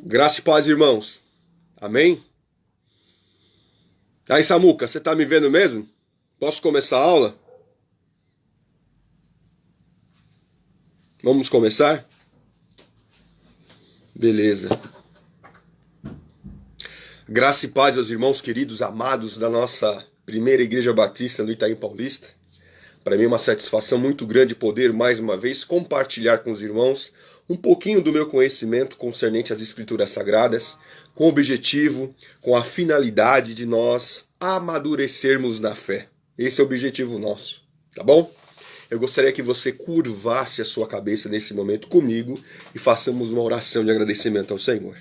Graça e paz, irmãos. Amém? Aí, Samuca, você tá me vendo mesmo? Posso começar a aula? Vamos começar? Beleza. Graça e paz aos irmãos queridos, amados da nossa primeira Igreja Batista no Itaim Paulista. Para mim é uma satisfação muito grande poder, mais uma vez, compartilhar com os irmãos um pouquinho do meu conhecimento concernente às Escrituras Sagradas, com o objetivo, com a finalidade de nós amadurecermos na fé. Esse é o objetivo nosso, tá bom? Eu gostaria que você curvasse a sua cabeça nesse momento comigo e façamos uma oração de agradecimento ao Senhor.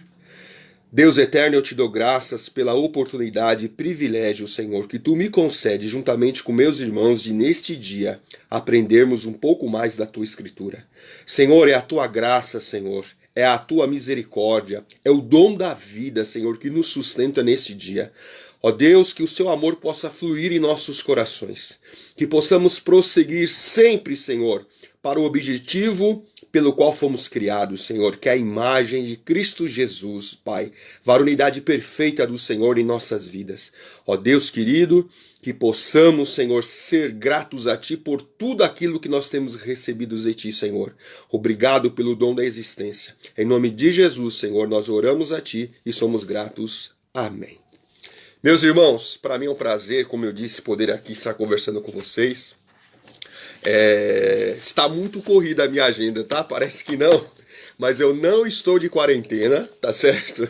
Deus eterno, eu te dou graças pela oportunidade e privilégio, Senhor, que tu me concede juntamente com meus irmãos de neste dia aprendermos um pouco mais da tua Escritura. Senhor, é a tua graça, Senhor, é a tua misericórdia, é o dom da vida, Senhor, que nos sustenta neste dia. Ó Deus, que o seu amor possa fluir em nossos corações, que possamos prosseguir sempre, Senhor, para o objetivo pelo qual fomos criados, Senhor, que é a imagem de Cristo Jesus, Pai, varonidade perfeita do Senhor em nossas vidas. Ó Deus querido, que possamos, Senhor, ser gratos a Ti por tudo aquilo que nós temos recebido de Ti, Senhor. Obrigado pelo dom da existência. Em nome de Jesus, Senhor, nós oramos a Ti e somos gratos. Amém. Meus irmãos, para mim é um prazer, como eu disse, poder aqui estar conversando com vocês. Está muito corrida a minha agenda, tá? Parece que não, mas eu não estou de quarentena, tá certo?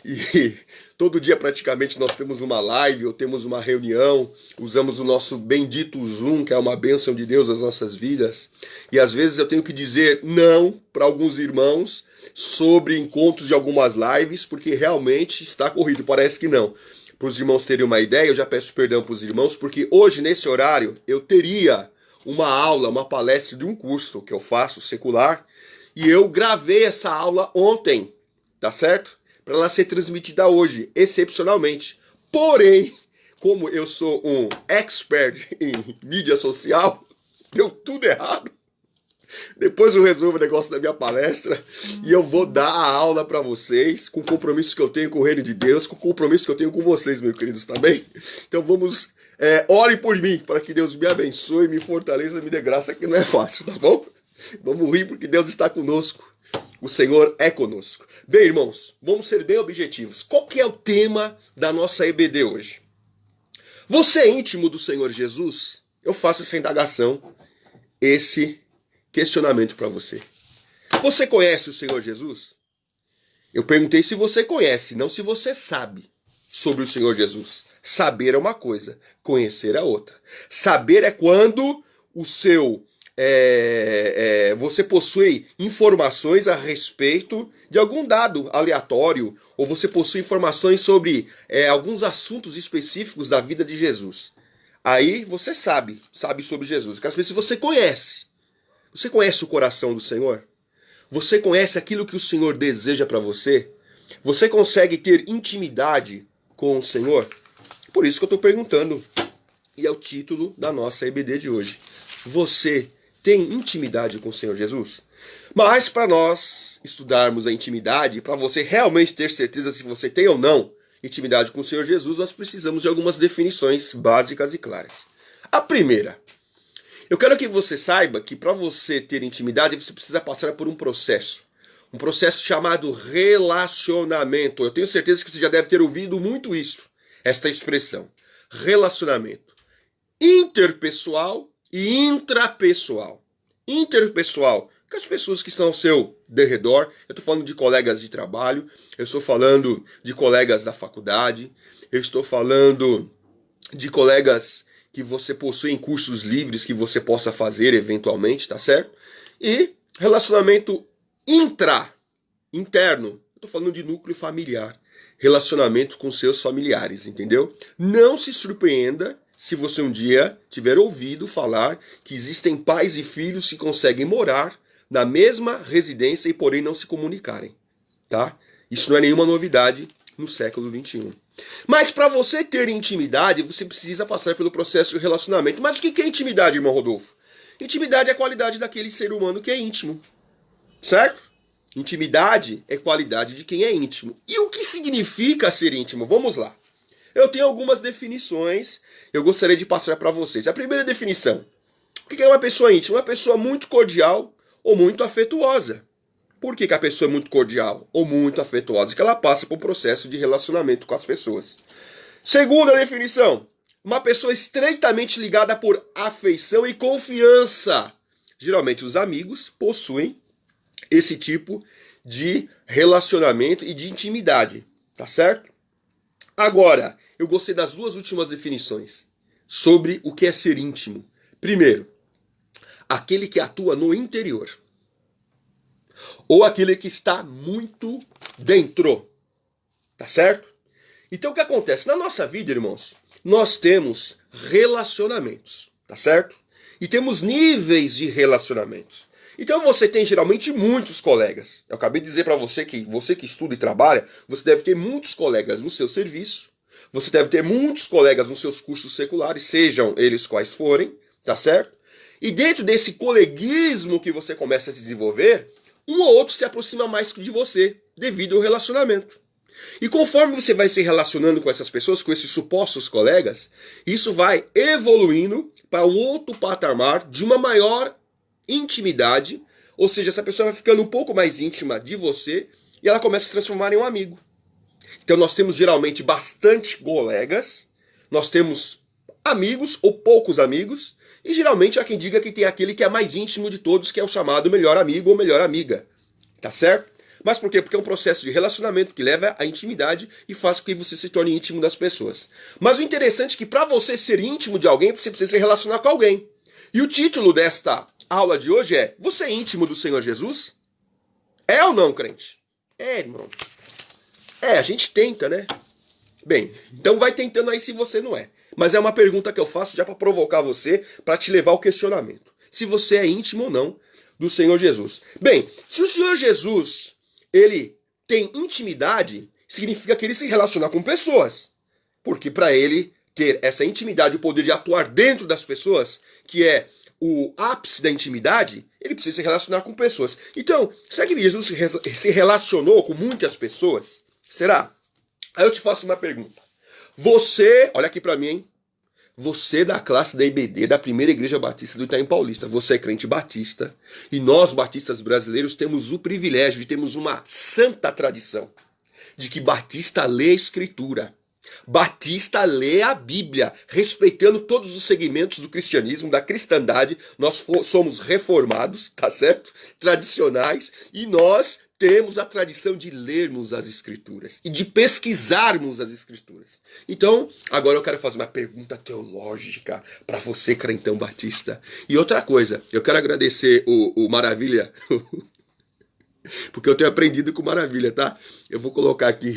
E todo dia praticamente nós temos uma live ou temos uma reunião, usamos o nosso bendito Zoom, que é uma bênção de Deus nas nossas vidas. E às vezes eu tenho que dizer não para alguns irmãos sobre encontros de algumas lives, porque realmente está corrido, parece que não. Para os irmãos terem uma ideia, eu já peço perdão para os irmãos, porque hoje, nesse horário, eu teria uma aula, uma palestra de um curso que eu faço, secular, e eu gravei essa aula ontem, tá certo? Para ela ser transmitida hoje, excepcionalmente. Porém, como eu sou um expert em mídia social, deu tudo errado. Depois eu resolvo o negócio da minha palestra e eu vou dar a aula para vocês, com o compromisso que eu tenho com o reino de Deus, com o compromisso que eu tenho com vocês, meus queridos, tá bem? Então vamos, orem por mim, para que Deus me abençoe, me fortaleça, me dê graça, que não é fácil, tá bom? Vamos rir porque Deus está conosco, o Senhor é conosco. Bem, irmãos, vamos ser bem objetivos. Qual que é o tema da nossa EBD hoje? Você é íntimo do Senhor Jesus? Eu faço essa indagação, esse questionamento para você. Você conhece o Senhor Jesus? Eu perguntei se você conhece, não se você sabe sobre o Senhor Jesus. Saber é uma coisa, conhecer é outra. Saber é quando o seu você possui informações a respeito de algum dado aleatório, ou você possui informações sobre alguns assuntos específicos da vida de Jesus. Aí você sabe sobre Jesus. Eu quero saber se você conhece. Você conhece o coração do Senhor? Você conhece aquilo que o Senhor deseja para você? Você consegue ter intimidade com o Senhor? Por isso que eu estou perguntando. E é o título da nossa EBD de hoje. Você tem intimidade com o Senhor Jesus? Mas para nós estudarmos a intimidade, para você realmente ter certeza se você tem ou não intimidade com o Senhor Jesus, nós precisamos de algumas definições básicas e claras. A primeira: eu quero que você saiba que para você ter intimidade, você precisa passar por um processo chamado relacionamento. Eu tenho certeza que você já deve ter ouvido muito isso, esta expressão. Relacionamento interpessoal e intrapessoal. Interpessoal, com as pessoas que estão ao seu derredor. Eu estou falando de colegas de trabalho, eu estou falando de colegas da faculdade, eu estou falando de colegas que você possui em cursos livres que você possa fazer eventualmente, tá certo? E relacionamento interno. Eu tô falando de núcleo familiar. Relacionamento com seus familiares, entendeu? Não se surpreenda se você um dia tiver ouvido falar que existem pais e filhos que conseguem morar na mesma residência e porém não se comunicarem, tá? Isso não é nenhuma novidade no século XXI. Mas para você ter intimidade, você precisa passar pelo processo de relacionamento. Mas o que é intimidade, irmão Rodolfo? Intimidade é a qualidade daquele ser humano que é íntimo, certo? Intimidade é qualidade de quem é íntimo. E o que significa ser íntimo? Vamos lá. Eu tenho algumas definições, eu gostaria de passar para vocês. A primeira definição: o que é uma pessoa íntima? Uma pessoa muito cordial ou muito afetuosa. Por que a pessoa é muito cordial ou muito afetuosa? Porque ela passa por um processo de relacionamento com as pessoas. Segunda definição: uma pessoa estreitamente ligada por afeição e confiança. Geralmente os amigos possuem esse tipo de relacionamento e de intimidade, tá certo? Agora, eu gostei das duas últimas definições sobre o que é ser íntimo. Primeiro, aquele que atua no interior, ou aquele que está muito dentro, tá certo? Então o que acontece? Na nossa vida, irmãos, nós temos relacionamentos, tá certo? E temos níveis de relacionamentos. Então você tem geralmente muitos colegas. Eu acabei de dizer para você que estuda e trabalha, você deve ter muitos colegas no seu serviço, você deve ter muitos colegas nos seus cursos seculares, sejam eles quais forem, tá certo? E dentro desse coleguismo que você começa a desenvolver, um ou outro se aproxima mais de você, devido ao relacionamento. E conforme você vai se relacionando com essas pessoas, com esses supostos colegas, isso vai evoluindo para um outro patamar de uma maior intimidade, ou seja, essa pessoa vai ficando um pouco mais íntima de você e ela começa a se transformar em um amigo. Então nós temos geralmente bastante colegas, nós temos amigos ou poucos amigos, e geralmente há quem diga que tem aquele que é mais íntimo de todos, que é o chamado melhor amigo ou melhor amiga. Tá certo? Mas por quê? Porque é um processo de relacionamento que leva à intimidade e faz com que você se torne íntimo das pessoas. Mas o interessante é que para você ser íntimo de alguém, você precisa se relacionar com alguém. E o título desta aula de hoje é: você é íntimo do Senhor Jesus? É ou não, crente? É, irmão. É, a gente tenta, né? Bem, então vai tentando aí se você não é. Mas é uma pergunta que eu faço já para provocar você, para te levar ao questionamento. Se você é íntimo ou não do Senhor Jesus. Bem, se o Senhor Jesus, ele tem intimidade, significa que ele se relaciona com pessoas. Porque para ele ter essa intimidade, o poder de atuar dentro das pessoas, que é o ápice da intimidade, ele precisa se relacionar com pessoas. Então, será que Jesus se relacionou com muitas pessoas? Será? Aí eu te faço uma pergunta. Você, olha aqui para mim, hein? Você da classe da IBD, da Primeira Igreja Batista do Itaim Paulista, você é crente batista, e nós batistas brasileiros temos o privilégio de termos uma santa tradição de que batista lê a Escritura, batista lê a Bíblia, respeitando todos os segmentos do cristianismo, da cristandade. Nós somos reformados, tá certo? Tradicionais, e nós temos a tradição de lermos as Escrituras e de pesquisarmos as Escrituras. Então, agora eu quero fazer uma pergunta teológica para você, crentão batista. E outra coisa, eu quero agradecer o Maravilha, porque eu tenho aprendido com Maravilha, tá? Eu vou colocar aqui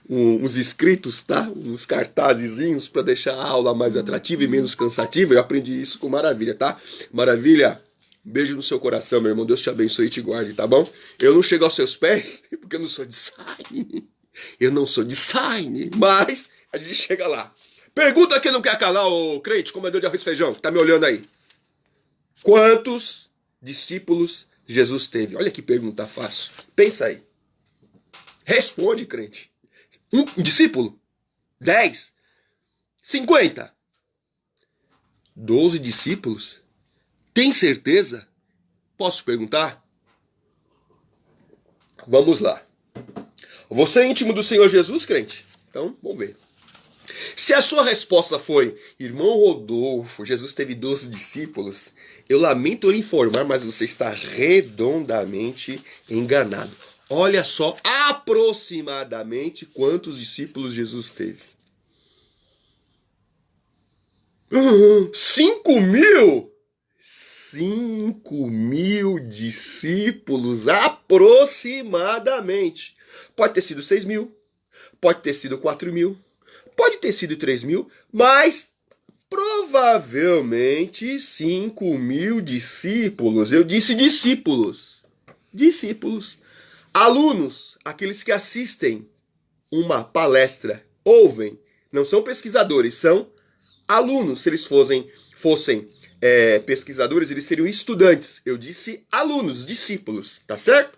uns escritos, tá? Uns cartazezinhos para deixar a aula mais atrativa e menos cansativa. Eu aprendi isso com Maravilha, tá? Maravilha, um beijo no seu coração, meu irmão. Deus te abençoe e te guarde, tá bom? Eu não chego aos seus pés, porque eu não sou de sign. Eu não sou de sign, mas a gente chega lá. Pergunta quem não quer calar, ô crente, comedor de arroz e feijão, que tá me olhando aí. Quantos discípulos Jesus teve? Olha que pergunta fácil. Pensa aí. Responde, crente. Um discípulo? 10? 50? 12 discípulos? Tem certeza? Posso perguntar? Vamos lá. Você é íntimo do Senhor Jesus, crente? Então, vamos ver. Se a sua resposta foi: irmão Rodolfo, Jesus teve 12 discípulos, eu lamento lhe informar, mas você está redondamente enganado. Olha só aproximadamente quantos discípulos Jesus teve. 5.000? 5.000 discípulos aproximadamente. Pode ter sido 6.000, pode ter sido 4.000, pode ter sido 3.000, mas provavelmente 5.000 discípulos. Eu disse discípulos. Discípulos. Alunos, aqueles que assistem uma palestra, ouvem, não são pesquisadores, são alunos. Se eles fossem pesquisadores, eles seriam estudantes. Eu disse alunos, discípulos, tá certo?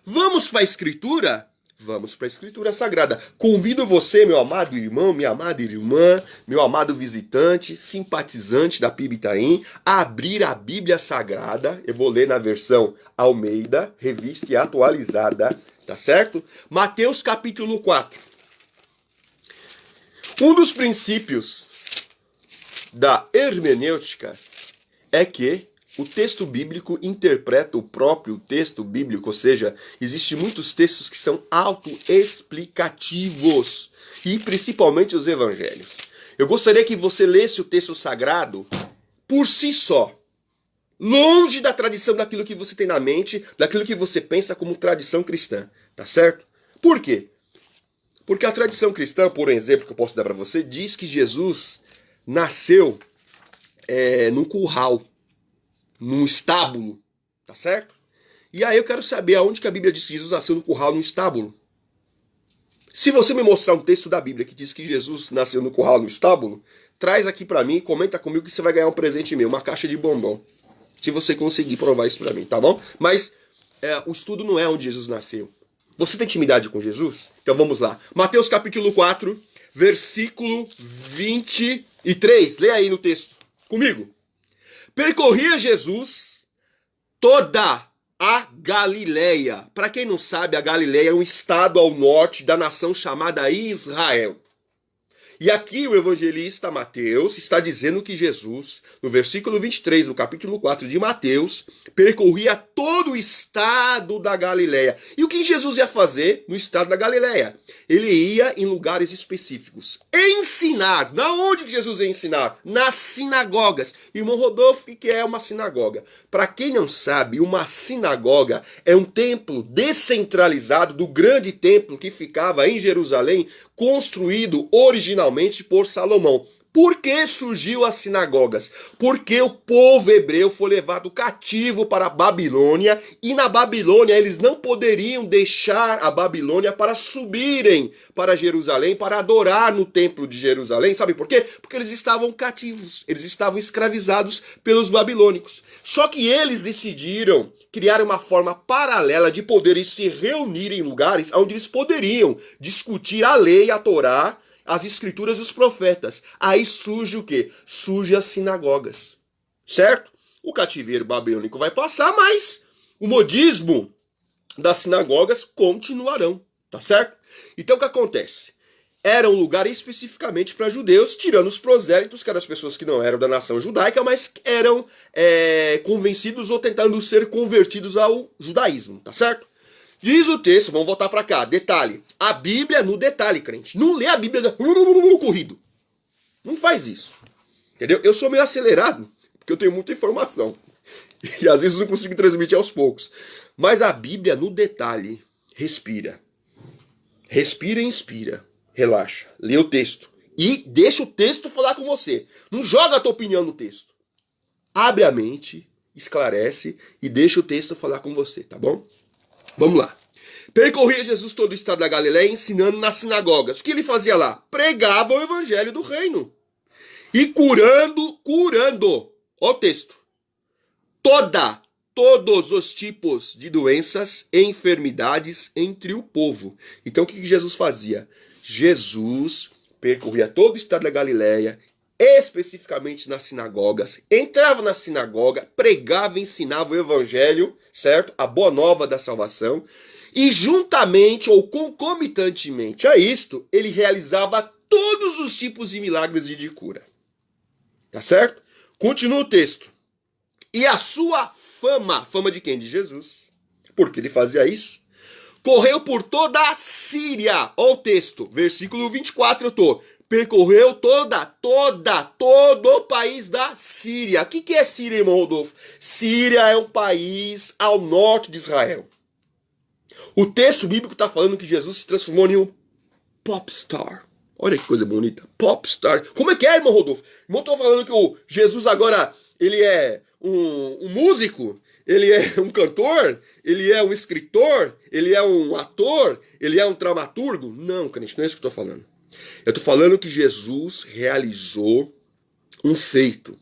Vamos para a Escritura? Vamos para a Escritura Sagrada. Convido você, meu amado irmão, minha amada irmã, meu amado visitante, simpatizante da PIB Itaim, a abrir a Bíblia Sagrada. Eu vou ler na versão Almeida, revista e atualizada, tá certo? Mateus capítulo 4. Um dos princípios da hermenêutica é que o texto bíblico interpreta o próprio texto bíblico, ou seja, existem muitos textos que são autoexplicativos, e principalmente os evangelhos. Eu gostaria que você lesse o texto sagrado por si só, longe da tradição daquilo que você tem na mente, daquilo que você pensa como tradição cristã, tá certo? Por quê? Porque a tradição cristã, por exemplo, que eu posso dar para você, diz que Jesus nasceu num curral, num estábulo, tá certo? E aí eu quero saber aonde que a Bíblia diz que Jesus nasceu no curral, num estábulo. Se você me mostrar um texto da Bíblia que diz que Jesus nasceu no curral, no estábulo, traz aqui pra mim, comenta comigo que você vai ganhar um presente meu, uma caixa de bombom. Se você conseguir provar isso pra mim, tá bom? Mas o estudo não é onde Jesus nasceu. Você tem intimidade com Jesus? Então vamos lá. Mateus capítulo 4, versículo 23. Lê aí no texto comigo. Percorria Jesus toda a Galileia. Para quem não sabe, a Galileia é um estado ao norte da nação chamada Israel. E aqui o evangelista Mateus está dizendo que Jesus, no versículo 23 do capítulo 4 de Mateus, percorria todo o estado da Galileia. E o que Jesus ia fazer no estado da Galileia? Ele ia em lugares específicos. Ensinar. Na onde Jesus ia ensinar? Nas sinagogas. Irmão Rodolfo, o que é uma sinagoga? Para quem não sabe, uma sinagoga é um templo descentralizado do grande templo que ficava em Jerusalém, construído originalmente por Salomão. Por que surgiu as sinagogas? Porque o povo hebreu foi levado cativo para a Babilônia, e na Babilônia eles não poderiam deixar a Babilônia para subirem para Jerusalém, para adorar no templo de Jerusalém. Sabe por quê? Porque eles estavam cativos, eles estavam escravizados pelos babilônicos. Só que eles decidiram criar uma forma paralela de poderem se reunir em lugares onde eles poderiam discutir a lei, a Torá, as escrituras e os profetas. Aí surge o quê? Surge as sinagogas. Certo? O cativeiro babilônico vai passar, mas o modismo das sinagogas continuarão. Tá certo? Então o que acontece? Era um lugar especificamente para judeus, tirando os prosélitos, que eram as pessoas que não eram da nação judaica, mas eram convencidos ou tentando ser convertidos ao judaísmo. Tá certo? Diz o texto, vamos voltar para cá, detalhe. A Bíblia no detalhe, crente. Não lê a Bíblia no corrido. Não faz isso. Entendeu? Eu sou meio acelerado, porque eu tenho muita informação. E às vezes não consigo transmitir aos poucos. Mas a Bíblia no detalhe, respira. Respira e inspira. Relaxa. Lê o texto. E deixa o texto falar com você. Não joga a tua opinião no texto. Abre a mente, esclarece e deixa o texto falar com você, tá bom? Vamos lá. Percorria Jesus todo o estado da Galileia ensinando nas sinagogas. O que ele fazia lá? Pregava o evangelho do reino. E curando. Olha o texto. Todos os tipos de doenças e enfermidades entre o povo. Então o que Jesus fazia? Jesus percorria todo o estado da Galileia, especificamente nas sinagogas, entrava na sinagoga, pregava e ensinava o evangelho, certo? A boa nova da salvação, e juntamente ou concomitantemente a isto, ele realizava todos os tipos de milagres e de cura. Tá certo? Continua o texto. E a sua fama de quem? De Jesus, porque ele fazia isso, correu por toda a Síria. Olha o texto, versículo 24 percorreu todo o país da Síria. O que é Síria, irmão Rodolfo? Síria é um país ao norte de Israel. O texto bíblico está falando que Jesus se transformou em um popstar. Olha que coisa bonita. Popstar. Como é que é, irmão Rodolfo? Irmão, estou falando que o Jesus agora, ele é um músico, ele é um cantor, ele é um escritor, ele é um ator, ele é um dramaturgo? Não, crente, não é isso que eu estou falando. Eu estou falando que Jesus realizou um feito.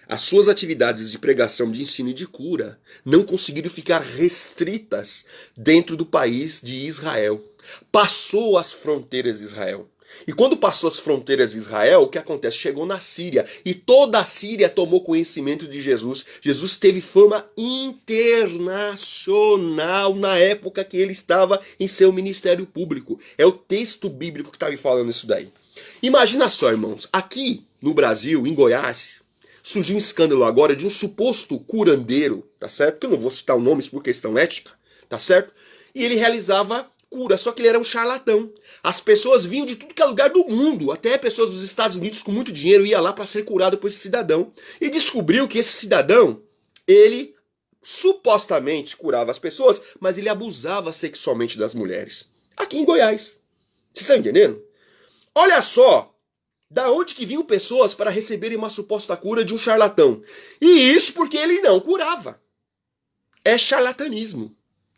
As suas atividades de pregação, de ensino e de cura não conseguiram ficar restritas dentro do país de Israel. Passou as fronteiras de Israel. E quando passou as fronteiras de Israel, o que acontece? Chegou na Síria. E toda a Síria tomou conhecimento de Jesus. Jesus teve fama internacional na época que ele estava em seu ministério público. É o texto bíblico que está me falando isso daí. Imagina só, irmãos. Aqui no Brasil, em Goiás, surgiu um escândalo agora de um suposto curandeiro, tá certo? Que eu não vou citar o nome por questão ética, tá certo? E ele realizava cura, só que ele era um charlatão. As pessoas vinham de tudo que é lugar do mundo, até pessoas dos Estados Unidos com muito dinheiro ia lá para ser curado por esse cidadão. E descobriu que esse cidadão, ele supostamente curava as pessoas, mas ele abusava sexualmente das mulheres. Aqui em Goiás. Vocês estão entendendo? Olha só, da onde que vinham pessoas para receberem uma suposta cura de um charlatão. E isso porque ele não curava. É charlatanismo.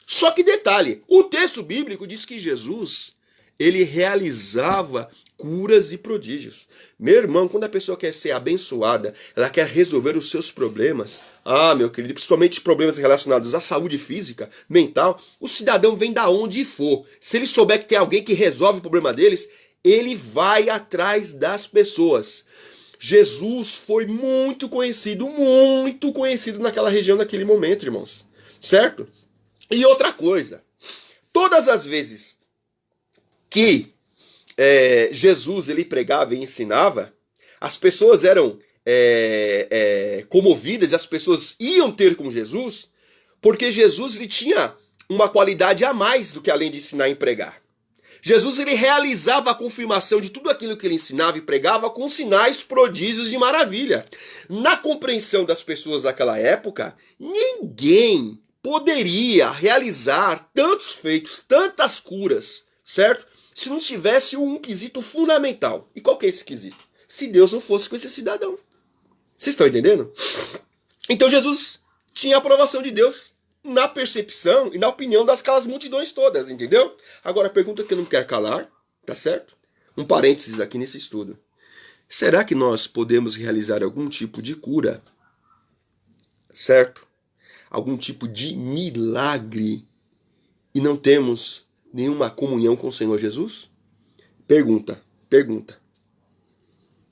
Só que detalhe, o texto bíblico diz que Jesus, ele realizava curas e prodígios. Meu irmão, quando a pessoa quer ser abençoada, ela quer resolver os seus problemas. Ah, meu querido, principalmente problemas relacionados à saúde física, mental, o cidadão vem da onde for. Se ele souber que tem alguém que resolve o problema deles, ele vai atrás das pessoas. Jesus foi muito conhecido naquela região, naquele momento, irmãos. Certo? E outra coisa, todas as vezes que Jesus ele pregava e ensinava, as pessoas eram comovidas, as pessoas iam ter com Jesus, porque Jesus ele tinha uma qualidade a mais do que além de ensinar e pregar. Jesus ele realizava a confirmação de tudo aquilo que ele ensinava e pregava com sinais, prodígios de maravilha. Na compreensão das pessoas daquela época, ninguém poderia realizar tantos feitos, tantas curas, certo? Se não tivesse um quesito fundamental. E qual que é esse quesito? Se Deus não fosse com esse cidadão. Vocês estão entendendo? Então Jesus tinha a aprovação de Deus na percepção e na opinião daquelas multidões todas, entendeu? Agora a pergunta que eu não quero calar, tá certo? Um parênteses aqui nesse estudo. Será que nós podemos realizar algum tipo de cura, certo? Algum tipo de milagre e não temos nenhuma comunhão com o Senhor Jesus? Pergunta.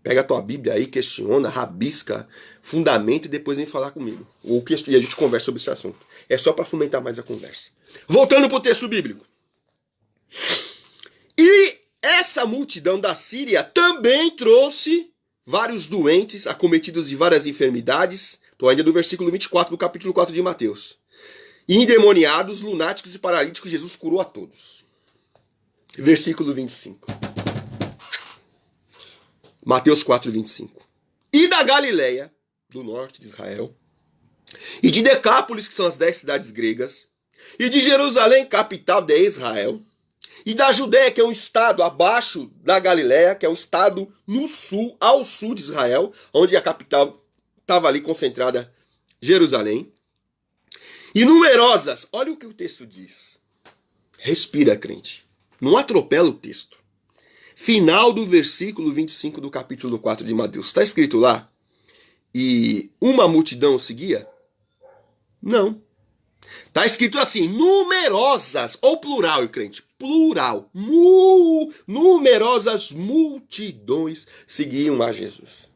Pega a tua Bíblia aí, questiona, rabisca, fundamenta e depois vem falar comigo. E a gente conversa sobre esse assunto. É só para fomentar mais a conversa. Voltando para o texto bíblico. E essa multidão da Síria também trouxe vários doentes, acometidos de várias enfermidades. Estou ainda do versículo 24 do capítulo 4 de Mateus. E endemoniados, lunáticos e paralíticos, Jesus curou a todos. Versículo 25. Mateus 4, 25. E da Galileia, do norte de Israel, e de Decápolis, que são as 10 cidades gregas, e de Jerusalém, capital de Israel, e da Judéia, que é um estado abaixo da Galileia, que é um estado no sul, ao sul de Israel, onde a capital estava ali concentrada, Jerusalém. E numerosas, olha o que o texto diz. Respira, crente. Não atropela o texto. Final do versículo 25 do capítulo 4 de Mateus. Está escrito lá? E uma multidão o seguia? Não. Está escrito assim, numerosas, ou plural, crente, plural. Numerosas multidões seguiam a Jesus.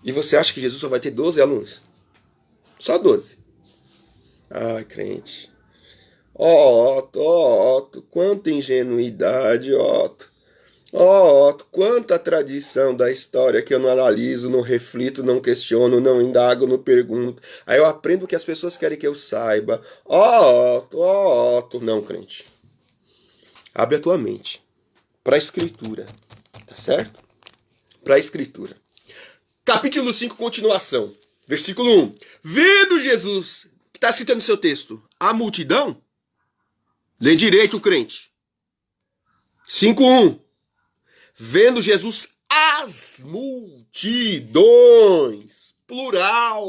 E você acha que Jesus só vai ter 12 alunos? Só 12. Ai, crente. Otto, quanta ingenuidade, Otto. Otto, quanta tradição da história que eu não analiso, não reflito, não questiono, não indago, não pergunto. Aí eu aprendo o que as pessoas querem que eu saiba. Otto. Não, crente. Abre a tua mente para a Escritura, tá certo? Para a Escritura. Capítulo 5, continuação. Versículo 1. Vendo Jesus, que está escrito no seu texto, a multidão, lê direito, crente. 5:1. Vendo Jesus as multidões, plural,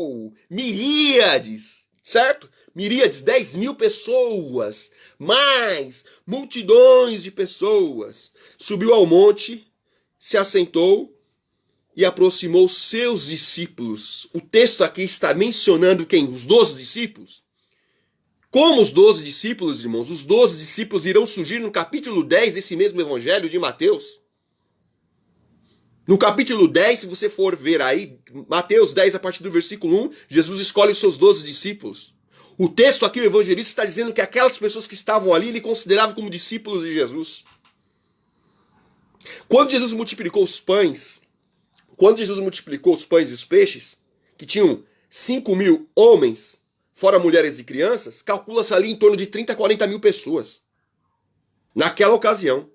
miríades, certo? Miríades, 10.000 pessoas, mais multidões de pessoas. Subiu ao monte, se assentou e aproximou seus discípulos. O texto aqui está mencionando quem? Os 12 discípulos. Como os 12 discípulos, irmãos? Os 12 discípulos irão surgir no capítulo 10 desse mesmo evangelho de Mateus. No capítulo 10, se você for ver aí, Mateus 10, a partir do versículo 1, Jesus escolhe os seus 12 discípulos. O texto aqui, o evangelista, está dizendo que aquelas pessoas que estavam ali, ele considerava como discípulos de Jesus. Quando Jesus multiplicou os pães, e os peixes, que tinham 5.000 homens, fora mulheres e crianças, calcula-se ali em torno de 30 a 40 mil pessoas. Naquela ocasião.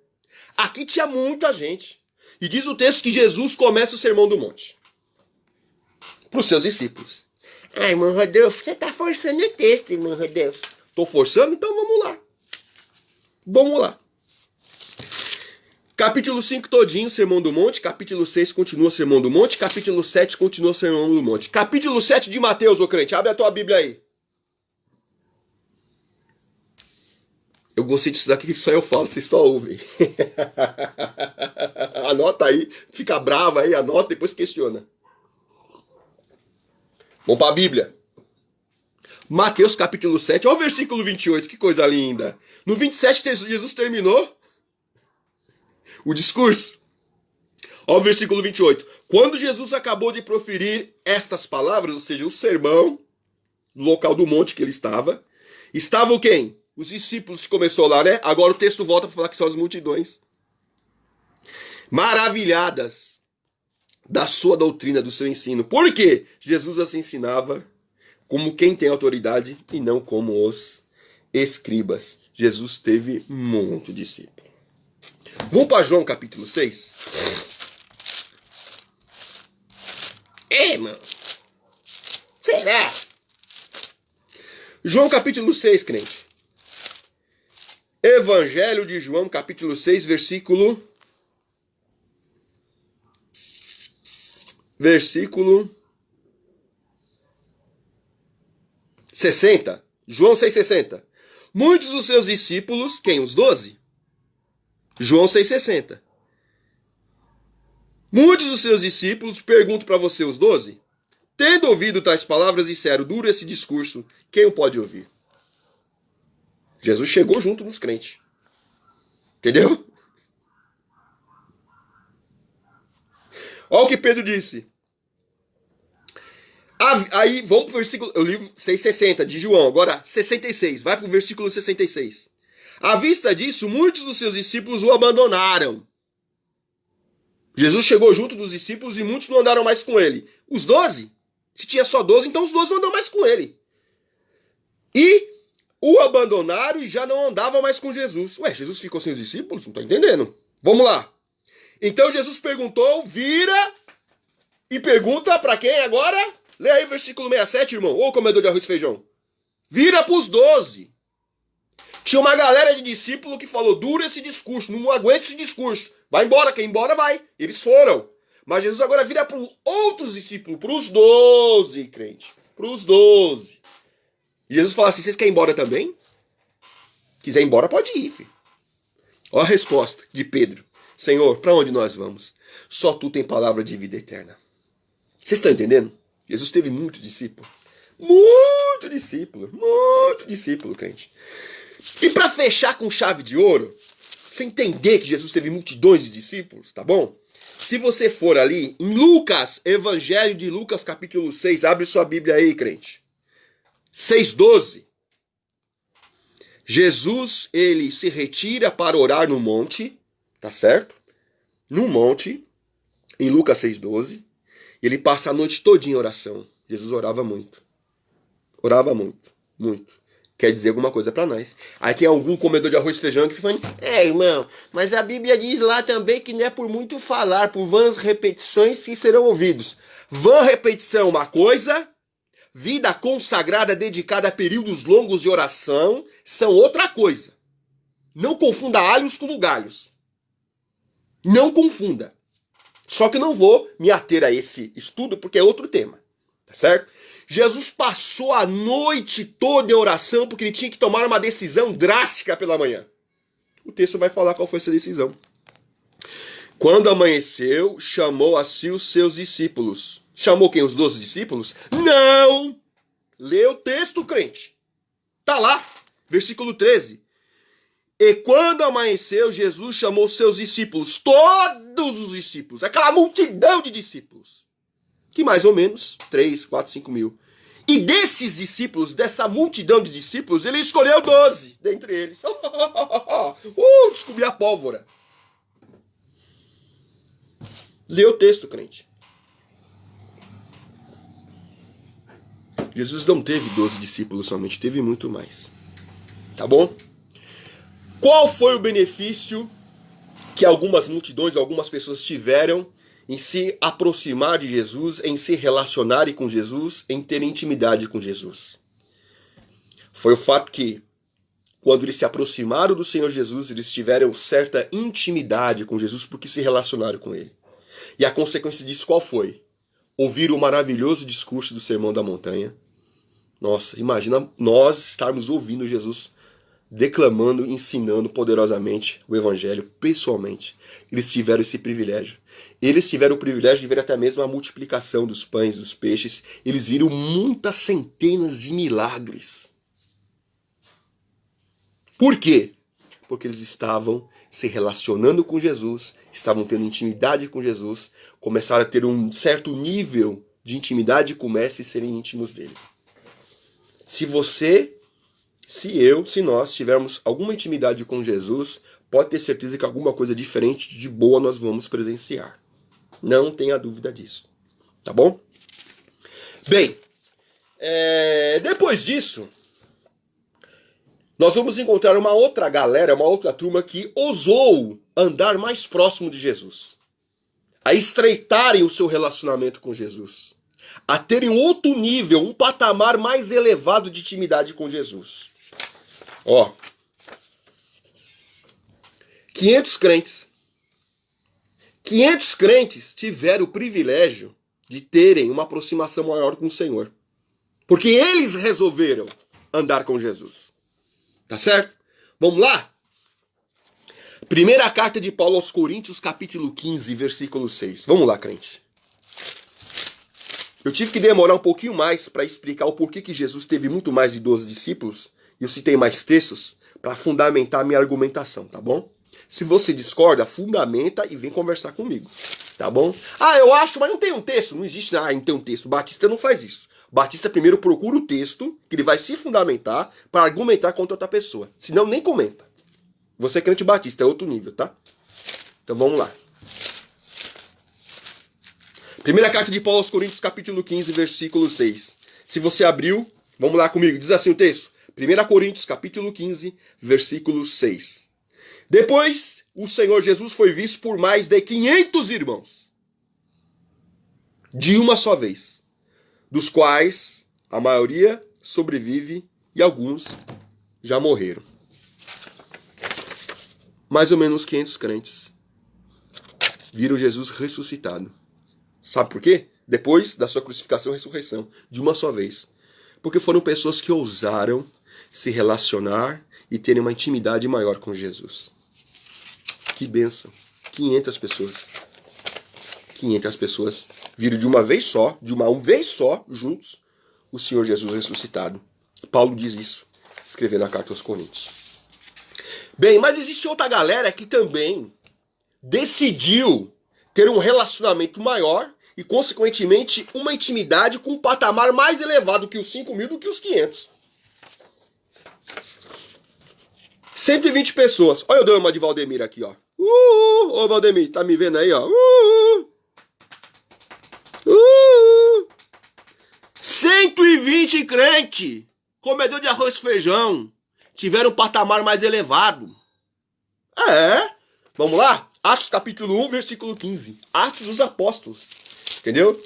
Aqui tinha muita gente. E diz o texto que Jesus começa o Sermão do Monte. Para os seus discípulos. Ah, irmão Rodolfo, você está forçando o texto, irmão Rodolfo. Estou forçando? Então vamos lá. Vamos lá. Capítulo 5 todinho, Sermão do Monte. Capítulo 6 continua o Sermão do Monte. Capítulo 7 continua o Sermão do Monte. Capítulo 7 de Mateus, ô crente. Abre a tua Bíblia aí. Eu gostei disso daqui que só eu falo, vocês só ouvem. Anota aí, fica brava aí, anota, depois questiona. Vamos para a Bíblia. Mateus capítulo 7, olha o versículo 28, que coisa linda. No 27, Jesus terminou o discurso. Olha o versículo 28. Quando Jesus acabou de proferir estas palavras, ou seja, o sermão, no local do monte que ele estava, estavam quem? Os discípulos que começou lá, né? Agora o texto volta para falar que são as multidões. Maravilhadas da sua doutrina, do seu ensino. Por quê? Jesus assim ensinava como quem tem autoridade e não como os escribas. Jesus teve muito discípulo. Vamos para João capítulo 6? Irmão, será? João capítulo 6, crente. Evangelho de João, capítulo 6, versículo 60. João 6,60. Muitos dos seus discípulos, quem? Os 12? João 6,60. Muitos dos seus discípulos, pergunto para você, os 12, tendo ouvido tais palavras, disseram, duro esse discurso, quem o pode ouvir? Jesus chegou junto nos crentes. Entendeu? Olha o que Pedro disse. Aí, vamos para o versículo... Eu li 6,60 de João, agora 66. Vai para o versículo 66. À vista disso, muitos dos seus discípulos o abandonaram. Jesus chegou junto dos discípulos e muitos não andaram mais com ele. Os 12? Se tinha só 12, então os 12 não andam mais com ele. E o abandonaram e já não andavam mais com Jesus. Ué, Jesus ficou sem os discípulos? Não estou entendendo. Vamos lá. Então Jesus perguntou, vira e pergunta para quem agora? Lê aí o versículo 67, irmão. Ô comedor de arroz e feijão. Vira para os 12. Tinha uma galera de discípulo que falou, duro esse discurso, não aguento esse discurso. Vai embora, quem embora vai. Eles foram. Mas Jesus agora vira para os outros discípulos, para os 12, crente. Para os 12. E Jesus fala assim, vocês querem ir embora também? Quiser ir embora, pode ir, filho. Olha a resposta de Pedro. Senhor, para onde nós vamos? Só tu tem palavra de vida eterna. Vocês estão entendendo? Jesus teve muito discípulo. Muito discípulo, crente. E para fechar com chave de ouro, você entender que Jesus teve multidões de discípulos, tá bom? Se você for ali em Lucas, Evangelho de Lucas, capítulo 6, abre sua Bíblia aí, crente. 6,12. Jesus, ele se retira para orar no monte, tá certo? No monte, em Lucas 6,12. Ele passa a noite todinha em oração. Jesus orava muito. Orava muito, muito. Quer dizer alguma coisa para nós. Aí tem algum comedor de arroz e feijão que fica falando, irmão, mas a Bíblia diz lá também que não é por muito falar, por vãs repetições que serão ouvidos. Vã repetição é uma coisa, vida consagrada dedicada a períodos longos de oração são outra coisa. Não confunda alhos com bugalhos. Não confunda. Só que não vou me ater a esse estudo porque é outro tema. Tá certo? Jesus passou a noite toda em oração porque ele tinha que tomar uma decisão drástica pela manhã. O texto vai falar qual foi essa decisão. Quando amanheceu, chamou a si os seus discípulos. Chamou quem? Os 12 discípulos? Não! Lê o texto, crente. Tá lá, versículo 13. E quando amanheceu, Jesus chamou seus discípulos, todos os discípulos, aquela multidão de discípulos, que mais ou menos 3, 4, 5 mil. E desses discípulos, dessa multidão de discípulos, ele escolheu 12 dentre eles. Descobri a pólvora. Lê o texto, crente. Jesus não teve 12 discípulos somente, teve muito mais. Tá bom? Qual foi o benefício que algumas multidões, algumas pessoas tiveram em se aproximar de Jesus, em se relacionarem com Jesus, em ter intimidade com Jesus? Foi o fato que, quando eles se aproximaram do Senhor Jesus, eles tiveram certa intimidade com Jesus porque se relacionaram com Ele. E a consequência disso qual foi? Ouvir o maravilhoso discurso do Sermão da Montanha. Nossa, imagina nós estarmos ouvindo Jesus declamando, ensinando poderosamente o Evangelho pessoalmente. Eles tiveram esse privilégio. Eles tiveram o privilégio de ver até mesmo a multiplicação dos pães, dos peixes. Eles viram muitas centenas de milagres. Por quê? Porque eles estavam se relacionando com Jesus, estavam tendo intimidade com Jesus, começaram a ter um certo nível de intimidade com o Mestre e serem íntimos dele. Se você, se nós tivermos alguma intimidade com Jesus, pode ter certeza que alguma coisa diferente de boa nós vamos presenciar. Não tenha dúvida disso. Tá bom? Bem, depois disso, nós vamos encontrar uma outra galera, uma outra turma que ousou andar mais próximo de Jesus, a estreitarem o seu relacionamento com Jesus, a terem outro nível, um patamar mais elevado de intimidade com Jesus. 500 crentes. 500 crentes tiveram o privilégio de terem uma aproximação maior com o Senhor, porque eles resolveram andar com Jesus. Tá certo? Vamos lá? Primeira carta de Paulo aos Coríntios, capítulo 15, versículo 6. Vamos lá, crente. Eu tive que demorar um pouquinho mais para explicar o porquê que Jesus teve muito mais de 12 discípulos, e eu citei mais textos para fundamentar a minha argumentação, tá bom? Se você discorda, fundamenta e vem conversar comigo, tá bom? Eu acho, mas não tem um texto. Não existe, não tem um texto. O Batista não faz isso. Batista primeiro procura o texto, que ele vai se fundamentar para argumentar contra outra pessoa. Senão nem comenta. Você é crente batista, é outro nível, tá? Então vamos lá. Primeira carta de Paulo aos Coríntios, capítulo 15, versículo 6. Se você abriu, vamos lá comigo. Diz assim o texto. 1 Coríntios, capítulo 15, versículo 6. Depois, o Senhor Jesus foi visto por mais de 500 irmãos. De uma só vez. Dos quais a maioria sobrevive e alguns já morreram. Mais ou menos 500 crentes viram Jesus ressuscitado. Sabe por quê? Depois da sua crucificação e ressurreição, de uma só vez. Porque foram pessoas que ousaram se relacionar e terem uma intimidade maior com Jesus. Que bênção. 500 pessoas. 500 pessoas viram de uma vez só, juntos, o Senhor Jesus ressuscitado. Paulo diz isso, escrevendo a carta aos Coríntios. Bem, mas existe outra galera que também decidiu ter um relacionamento maior e, consequentemente, uma intimidade com um patamar mais elevado que os 5.000 do que os 500. 120 pessoas. Olha eu dando uma de Valdemir aqui, ó. Ô, Valdemir, tá me vendo aí, ó? 120 crente, comedor de arroz e feijão, tiveram um patamar mais elevado. Vamos lá? Atos capítulo 1, versículo 15. Atos dos Apóstolos. Entendeu?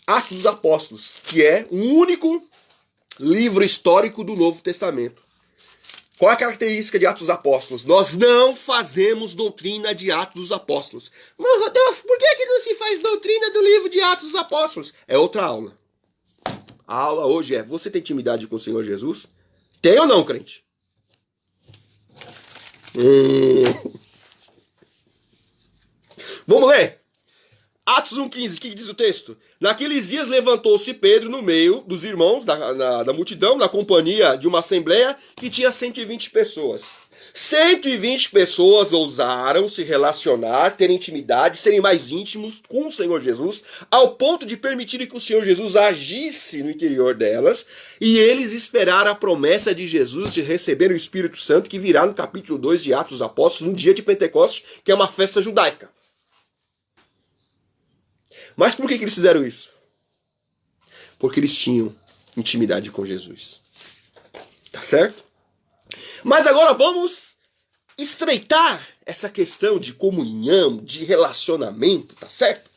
Atos dos Apóstolos, que é o único livro histórico do Novo Testamento. Qual é a característica de Atos dos Apóstolos? Nós não fazemos doutrina de Atos dos Apóstolos. Mas, Rodolfo, por que não se faz doutrina do livro de Atos dos Apóstolos? É outra aula. A aula hoje é: você tem intimidade com o Senhor Jesus? Tem ou não, crente? Vamos ler? Atos 1,15, o que diz o texto? Naqueles dias levantou-se Pedro no meio dos irmãos da multidão, na companhia de uma assembleia que tinha 120 pessoas. 120 pessoas ousaram se relacionar, ter intimidade, serem mais íntimos com o Senhor Jesus, ao ponto de permitirem que o Senhor Jesus agisse no interior delas, e eles esperaram a promessa de Jesus de receber o Espírito Santo, que virá no capítulo 2 de Atos dos Apóstolos, no dia de Pentecostes, que é uma festa judaica. Mas por que eles fizeram isso? Porque eles tinham intimidade com Jesus. Tá certo? Mas agora vamos estreitar essa questão de comunhão, de relacionamento, tá certo?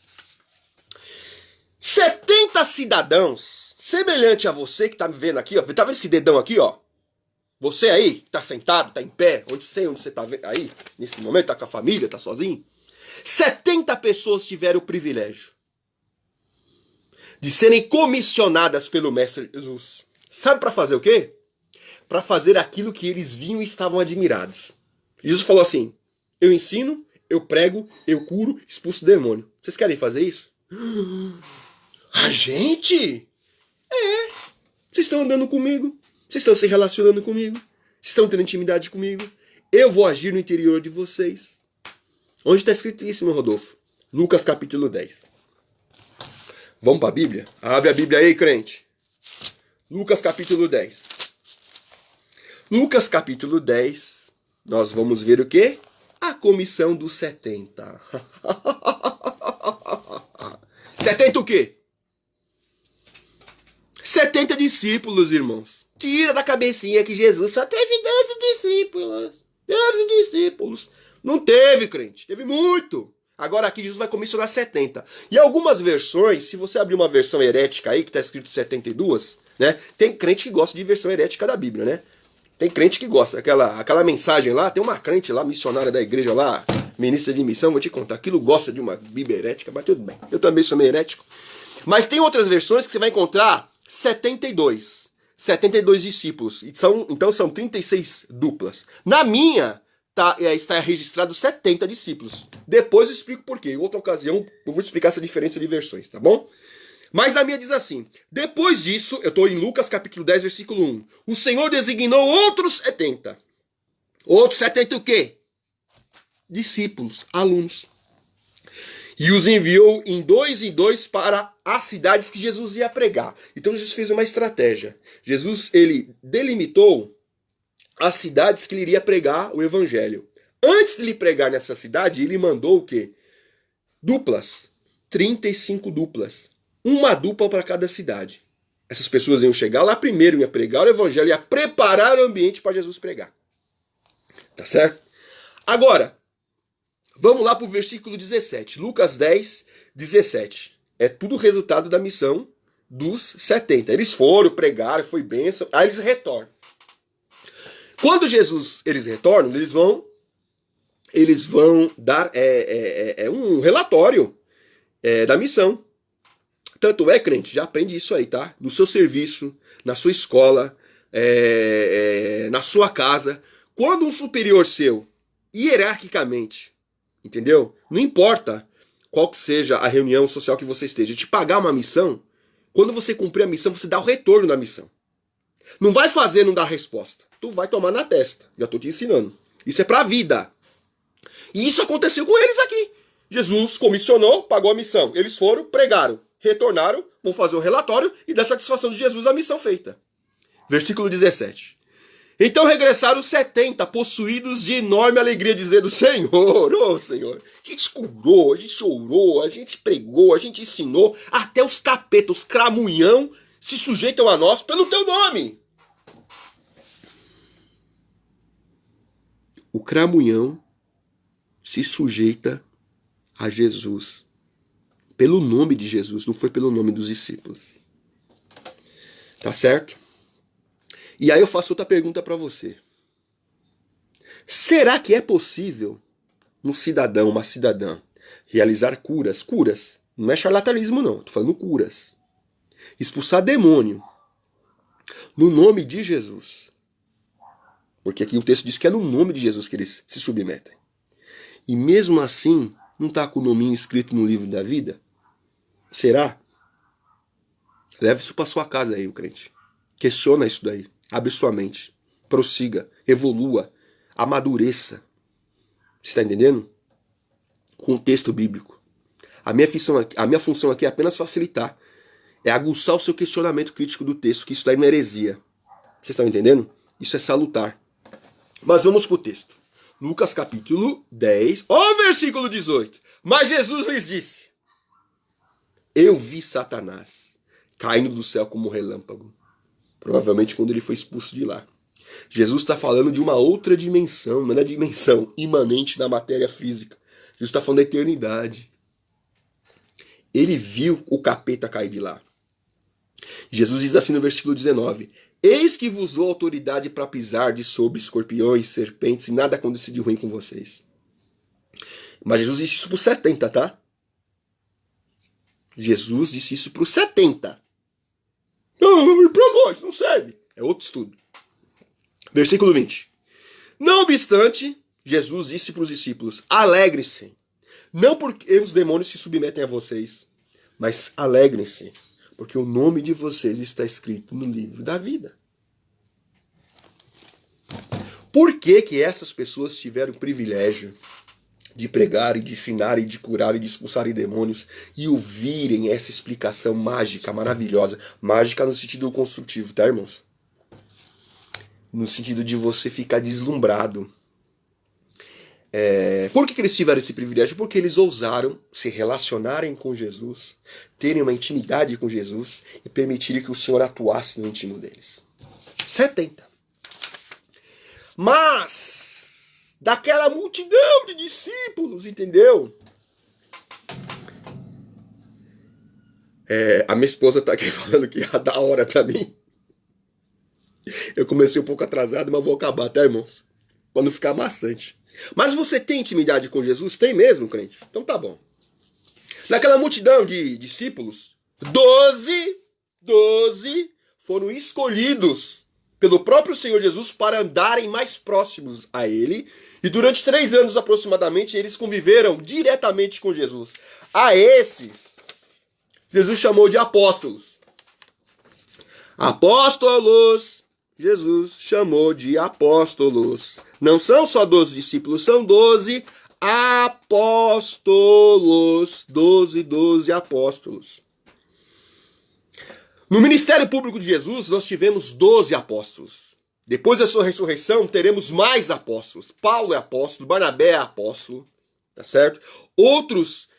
70 cidadãos, semelhante a você que tá me vendo aqui, ó, tá vendo esse dedão aqui, ó? Você aí, tá sentado, tá em pé, onde você tá aí, nesse momento, tá com a família, tá sozinho? 70 pessoas tiveram o privilégio de serem comissionadas pelo Mestre Jesus. Sabe para fazer o quê? Para fazer aquilo que eles viam e estavam admirados. Jesus falou assim: eu ensino, eu prego, eu curo, expulso demônio. Vocês querem fazer isso? A gente? É. Vocês estão andando comigo, vocês estão se relacionando comigo, vocês estão tendo intimidade comigo. Eu vou agir no interior de vocês. Onde está escrito isso, meu Rodolfo? Lucas capítulo 10. Vamos para a Bíblia? Abre a Bíblia aí, crente. Lucas capítulo 10. Lucas capítulo 10, nós vamos ver o quê? A comissão dos 70. 70 o quê? 70 discípulos, irmãos. Tira da cabecinha que Jesus só teve 12 discípulos. 12 discípulos. Não teve, crente. Teve muito. Agora aqui Jesus vai comissionar 70. E algumas versões, se você abrir uma versão herética aí, que está escrito 72, né? Tem crente que gosta de versão herética da Bíblia, né? Tem crente que gosta. Aquela mensagem lá, tem uma crente lá, missionária da igreja lá, ministra de missão, vou te contar, aquilo gosta de uma Bíblia herética, mas tudo bem. Eu também sou meio herético. Mas tem outras versões que você vai encontrar 72. 72 discípulos. Então são 36 duplas. Na minha, está registrado 70 discípulos. Depois eu explico por quê. Em outra ocasião eu vou explicar essa diferença de versões, tá bom? Mas na minha diz assim: depois disso, eu estou em Lucas capítulo 10, versículo 1. O Senhor designou outros 70. Outros 70 o quê? Discípulos, alunos. E os enviou em dois para as cidades que Jesus ia pregar. Então Jesus fez uma estratégia. Jesus, ele delimitou as cidades que ele iria pregar o evangelho. Antes de ele pregar nessa cidade, ele mandou o quê? Duplas. 35 duplas. Uma dupla para cada cidade. Essas pessoas iam chegar lá primeiro, iam pregar o evangelho, iam preparar o ambiente para Jesus pregar. Tá certo? Agora, vamos lá para o versículo 17. Lucas 10, 17. É tudo resultado da missão dos 70. Eles foram, pregaram, foi bênção. Aí eles retornam. Quando eles retornam, eles vão dar um relatório da missão. Tanto é, crente, já aprende isso aí, tá? No seu serviço, na sua escola, na sua casa. Quando um superior seu, hierarquicamente, entendeu? Não importa qual que seja a reunião social que você esteja, te pagar uma missão, quando você cumprir a missão, você dá o retorno da missão. Não vai fazer, não dar resposta. Tu vai tomar na testa. Já estou te ensinando. Isso é pra vida. E isso aconteceu com eles aqui. Jesus comissionou, pagou a missão. Eles foram, pregaram, retornaram, vão fazer o relatório e dar satisfação de Jesus à missão feita. Versículo 17. Então regressaram os 70, possuídos de enorme alegria, dizendo: Senhor, ô Senhor, a gente curou, a gente chorou, a gente pregou, a gente ensinou, até os capetas, os cramunhão, se sujeitam a nós pelo teu nome. O cramunhão se sujeita a Jesus pelo nome de Jesus, não foi pelo nome dos discípulos. Tá certo? E aí eu faço outra pergunta para você. Será que é possível um cidadão, uma cidadã, realizar curas? Curas. Não é charlatanismo não, tô falando curas. Expulsar demônio no nome de Jesus. Porque aqui o texto diz que é no nome de Jesus que eles se submetem. E mesmo assim, não está com o nominho escrito no livro da vida? Será? Leve isso para sua casa aí, o crente. Questiona isso daí. Abre sua mente. Prossiga. Evolua. Amadureça. Você está entendendo? Com o texto bíblico. A minha função aqui é apenas facilitar. É aguçar o seu questionamento crítico do texto, que isso daí não é heresia. Vocês estão entendendo? Isso é salutar. Mas vamos para o texto. Lucas capítulo 10, versículo 18. Mas Jesus lhes disse: eu vi Satanás caindo do céu como um relâmpago. Provavelmente quando ele foi expulso de lá. Jesus está falando de uma outra dimensão, não é da dimensão imanente da matéria física. Jesus está falando da eternidade. Ele viu o capeta cair de lá. Jesus diz assim no versículo 19: eis que vos dou autoridade para pisar de sobre escorpiões, serpentes, e nada acontecer de ruim com vocês. Mas Jesus disse isso para os 70, tá? Jesus disse isso para os 70. E para nós, não serve. É outro estudo. Versículo 20. Não obstante, Jesus disse para os discípulos: alegrem-se, não porque os demônios se submetem a vocês, mas alegrem-se, porque o nome de vocês está escrito no livro da vida. Por que que essas pessoas tiveram o privilégio de pregar e de ensinar e de curar e de expulsarem demônios e ouvirem essa explicação mágica, maravilhosa? Mágica no sentido construtivo, tá, irmãos? No sentido de você ficar deslumbrado. Por que eles tiveram esse privilégio? Porque eles ousaram se relacionarem com Jesus, terem uma intimidade com Jesus e permitirem que o Senhor atuasse no íntimo deles. 70. Mas, daquela multidão de discípulos, entendeu? A minha esposa tá aqui falando que ia dar hora pra mim. Eu comecei um pouco atrasado, mas vou acabar, tá, irmãos? Pra não ficar maçante. Mas você tem intimidade com Jesus? Tem mesmo, crente? Então tá bom. Naquela multidão de discípulos, 12 foram escolhidos pelo próprio Senhor Jesus para andarem mais próximos a Ele. E durante 3 anos aproximadamente, eles conviveram diretamente com Jesus. A esses, Jesus chamou de apóstolos. Apóstolos! Jesus chamou de apóstolos. Não são só 12 discípulos, são 12 apóstolos. 12 apóstolos. No ministério público de Jesus, nós tivemos 12 apóstolos. Depois da sua ressurreição, teremos mais apóstolos. Paulo é apóstolo, Barnabé é apóstolo, tá certo? Outros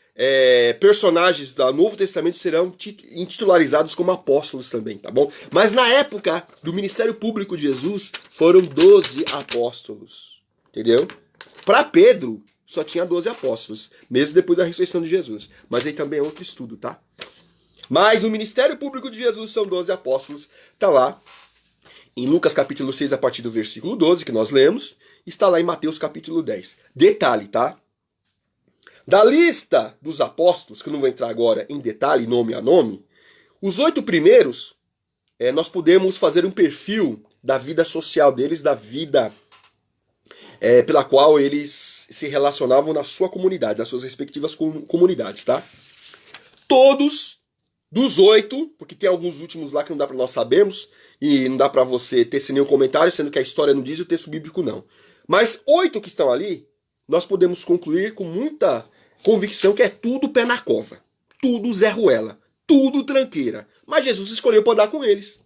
personagens do Novo Testamento serão intitularizados como apóstolos também, tá bom? Mas na época do ministério público de Jesus, foram 12 apóstolos, entendeu? Para Pedro, só tinha 12 apóstolos, mesmo depois da ressurreição de Jesus. Mas aí também é outro estudo, tá? Mas no ministério público de Jesus são 12 apóstolos, tá lá em Lucas capítulo 6, a partir do versículo 12, que nós lemos, está lá em Mateus capítulo 10. Detalhe, tá? Da lista dos apóstolos, que eu não vou entrar agora em detalhe, nome a nome, os 8 primeiros, nós podemos fazer um perfil da vida social deles, da vida pela qual eles se relacionavam na sua comunidade, nas suas respectivas comunidades, tá? Todos, dos 8, porque tem alguns últimos lá que não dá para nós sabermos, e não dá para você ter sem nenhum comentário, sendo que a história não diz e o texto bíblico não. Mas 8 que estão ali, nós podemos concluir com muita convicção que é tudo pé na cova, tudo Zé Ruela, tudo tranqueira. Mas Jesus escolheu para andar com eles.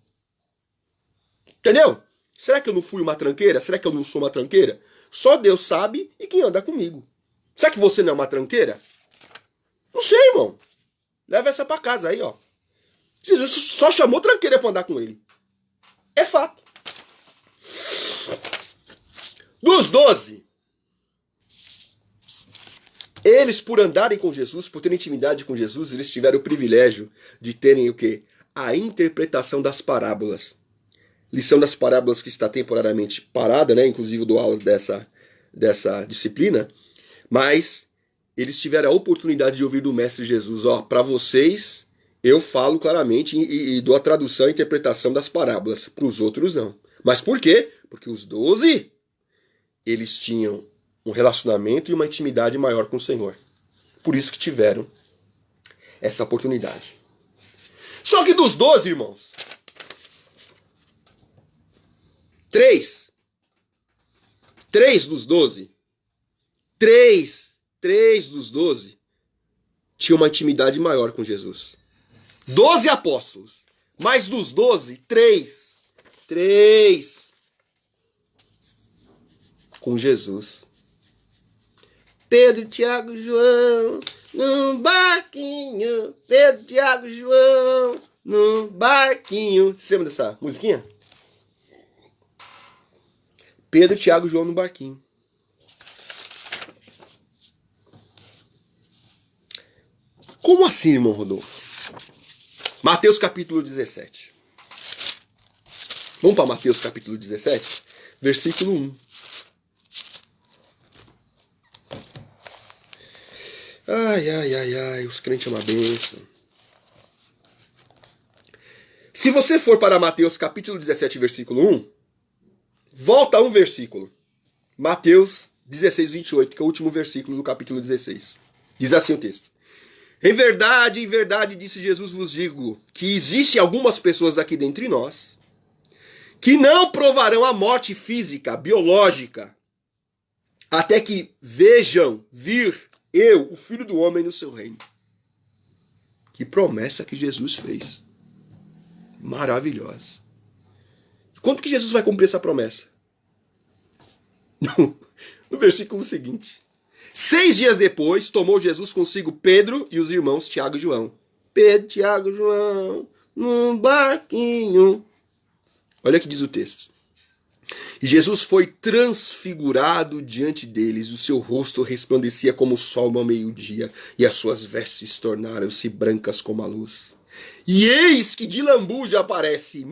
Entendeu? Será que eu não fui uma tranqueira? Será que eu não sou uma tranqueira? Só Deus sabe e quem anda comigo. Será que você não é uma tranqueira? Não sei, irmão. Leva essa para casa aí, ó. Jesus só chamou tranqueira para andar com ele. É fato. Dos 12, eles, por andarem com Jesus, por terem intimidade com Jesus, eles tiveram o privilégio de terem o quê? A interpretação das parábolas. Lição das parábolas que está temporariamente parada, né? Inclusive do aula dessa disciplina. Mas eles tiveram a oportunidade de ouvir do Mestre Jesus. Ó, para vocês, eu falo claramente e dou a tradução e interpretação das parábolas. Para os outros, não. Mas por quê? Porque os 12, eles tinham um relacionamento e uma intimidade maior com o Senhor. Por isso que tiveram essa oportunidade. Só que dos 12, irmãos, 3 dos 12, 3 dos 12 tinham uma intimidade maior com Jesus. 12 apóstolos, mas dos 12, 3 com Jesus. Pedro, Tiago, João, num barquinho. Pedro, Tiago, João, num barquinho. Você lembra dessa musiquinha? Pedro, Tiago e João no barquinho. Como assim, irmão Rodolfo? Mateus capítulo 17. Vamos para Mateus capítulo 17, versículo 1. Ai, os crentes é uma bênção. Se você for para Mateus capítulo 17, versículo 1, volta um versículo. Mateus 16, 28, que é o último versículo do capítulo 16. Diz assim o texto. Em verdade, disse Jesus, vos digo, que existem algumas pessoas aqui dentre nós que não provarão a morte física, biológica, até que vejam vir eu, o Filho do Homem, no seu reino. Que promessa que Jesus fez. Maravilhosa. Quando que Jesus vai cumprir essa promessa? No versículo seguinte. 6 dias depois, tomou Jesus consigo Pedro e os irmãos Tiago e João. Pedro, Tiago e João, num barquinho. Olha o que diz o texto. E Jesus foi transfigurado diante deles, o seu rosto resplandecia como o sol ao meio-dia, e as suas vestes tornaram-se brancas como a luz. E eis que de lambuja aparece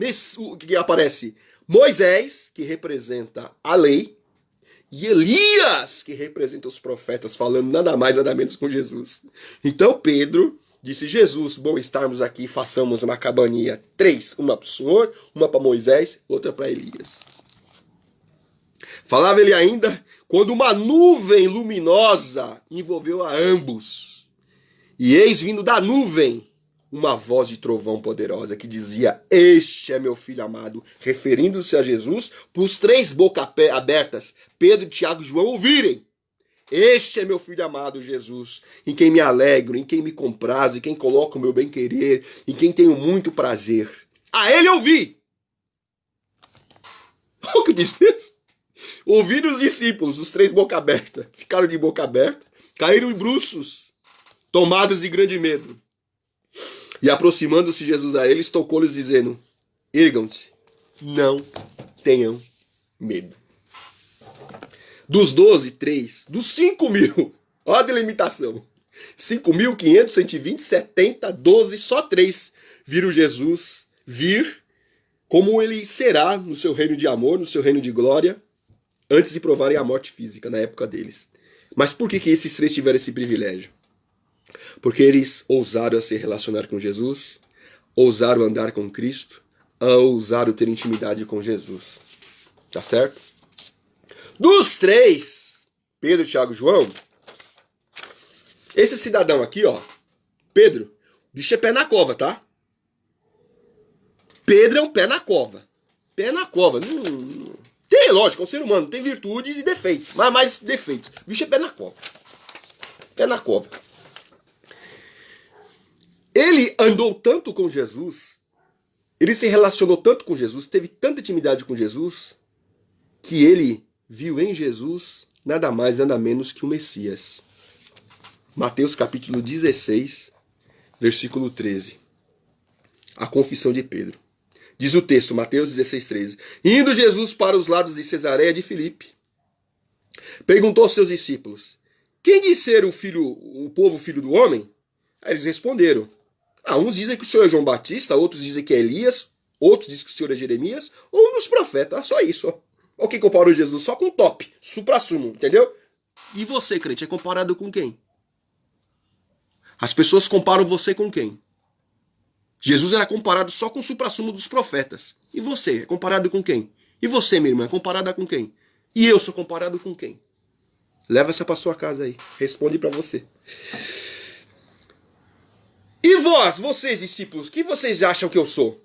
Moisés, que representa a lei, e Elias, que representa os profetas, falando nada mais, nada menos com Jesus. Então Pedro disse, Jesus, bom estarmos aqui, façamos uma cabaninha. 3, uma para o Senhor, uma para Moisés, outra para Elias. Falava ele ainda, quando uma nuvem luminosa envolveu a ambos. E eis vindo da nuvem uma voz de trovão poderosa que dizia, este é meu filho amado, referindo-se a Jesus, para os 3 bocas abertas, Pedro, Tiago e João ouvirem. Este é meu filho amado, Jesus, em quem me alegro, em quem me comprazo, em quem coloco o meu bem-querer, em quem tenho muito prazer. A ele ouvi. O que diz isso? Ouviram os discípulos, os 3 boca aberta, ficaram de boca aberta, caíram em bruços, tomados de grande medo. E aproximando-se Jesus a eles, tocou-lhes dizendo, ergam-se, não tenham medo. Dos 12, 3, dos 5.000, olha a delimitação, 5.500, 120, 70, 12, só 3 viram Jesus vir como ele será no seu reino de amor, no seu reino de glória, antes de provarem a morte física na época deles. Mas por que esses 3 tiveram esse privilégio? Porque eles ousaram se relacionar com Jesus, ousaram andar com Cristo, ousaram ter intimidade com Jesus. Tá certo? Dos 3, Pedro, Tiago e João, esse cidadão aqui, ó, Pedro, bicho é pé na cova, tá? Pedro é um pé na cova. Pé na cova. Tem, lógico, é um ser humano, tem virtudes e defeitos, mas mais defeitos. Bicho é pé na cova. Pé na cova. Ele andou tanto com Jesus, ele se relacionou tanto com Jesus, teve tanta intimidade com Jesus, que ele viu em Jesus nada mais, nada menos que o Messias. Mateus capítulo 16, versículo 13. A confissão de Pedro. Diz o texto, Mateus 16, 13. Indo Jesus para os lados de Cesareia de Filipe, perguntou aos seus discípulos, quem diz ser o povo filho do homem? Aí eles responderam, uns dizem que o Senhor é João Batista, outros dizem que é Elias, outros dizem que o Senhor é Jeremias, ou um dos profetas, só isso. Ó. O que comparou Jesus? Só com top, supra-sumo, entendeu? E você, crente, é comparado com quem? As pessoas comparam você com quem? Jesus era comparado só com o supra-sumo dos profetas. E você, é comparado com quem? E você, minha irmã, é comparada com quem? E eu sou comparado com quem? Leva essa para sua casa aí. Responde para você. E vós, vocês discípulos, que vocês acham que eu sou?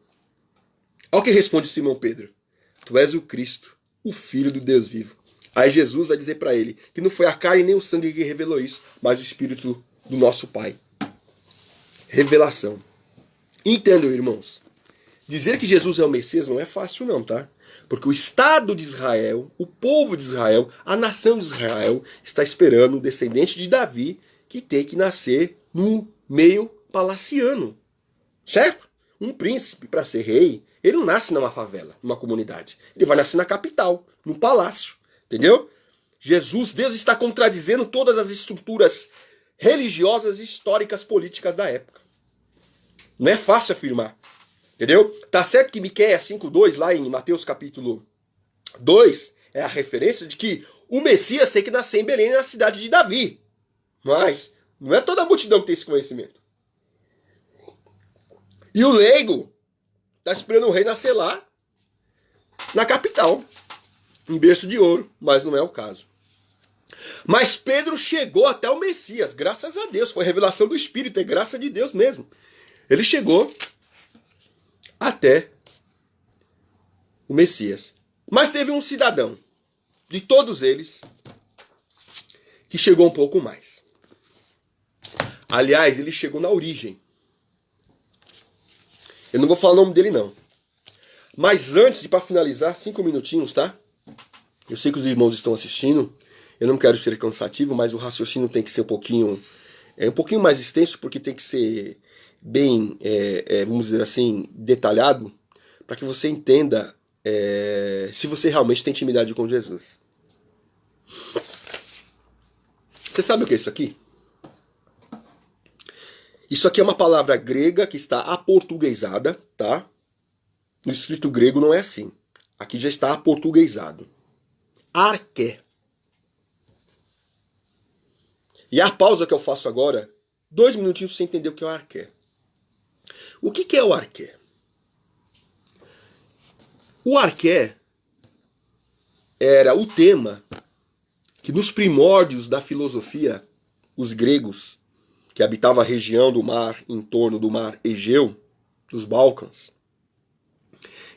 Olha o que responde Simão Pedro. Tu és o Cristo, o Filho do Deus vivo. Aí Jesus vai dizer para ele que não foi a carne nem o sangue que revelou isso, mas o Espírito do nosso Pai. Revelação. Entendam, irmãos. Dizer que Jesus é o Messias não é fácil não, tá? Porque o Estado de Israel, o povo de Israel, a nação de Israel está esperando o descendente de Davi que tem que nascer no meio palaciano. Certo? Um príncipe, para ser rei, ele não nasce numa favela, numa comunidade. Ele vai nascer na capital, num palácio. Entendeu? Jesus, Deus está contradizendo todas as estruturas religiosas, históricas, políticas da época. Não é fácil afirmar. Entendeu? Tá certo que Miqueias 5:2, lá em Mateus capítulo 2, é a referência de que o Messias tem que nascer em Belém, na cidade de Davi. Mas não é toda a multidão que tem esse conhecimento. E o leigo está esperando o rei nascer lá, na capital, em berço de ouro, mas não é o caso. Mas Pedro chegou até o Messias, graças a Deus, foi revelação do Espírito, é graça de Deus mesmo. Ele chegou até o Messias. Mas teve um cidadão, de todos eles, que chegou um pouco mais. Aliás, ele chegou na origem. Eu não vou falar o nome dele não. Mas antes, para finalizar, 5 minutinhos, tá? Eu sei que os irmãos estão assistindo. Eu não quero ser cansativo, mas o raciocínio tem que ser um pouquinho mais extenso, porque tem que ser bem, vamos dizer assim, detalhado, para que você entenda se você realmente tem intimidade com Jesus. Você sabe o que é isso aqui? Isso aqui é uma palavra grega que está aportuguesada, tá? No escrito grego não é assim. Aqui já está aportuguesado. Arqué. E a pausa que eu faço agora, 2 minutinhos para você entender o que é o arqué. O que é o arqué? O arqué era o tema que nos primórdios da filosofia, os gregos, que habitavam a região do mar, em torno do mar Egeu, dos Balcãs,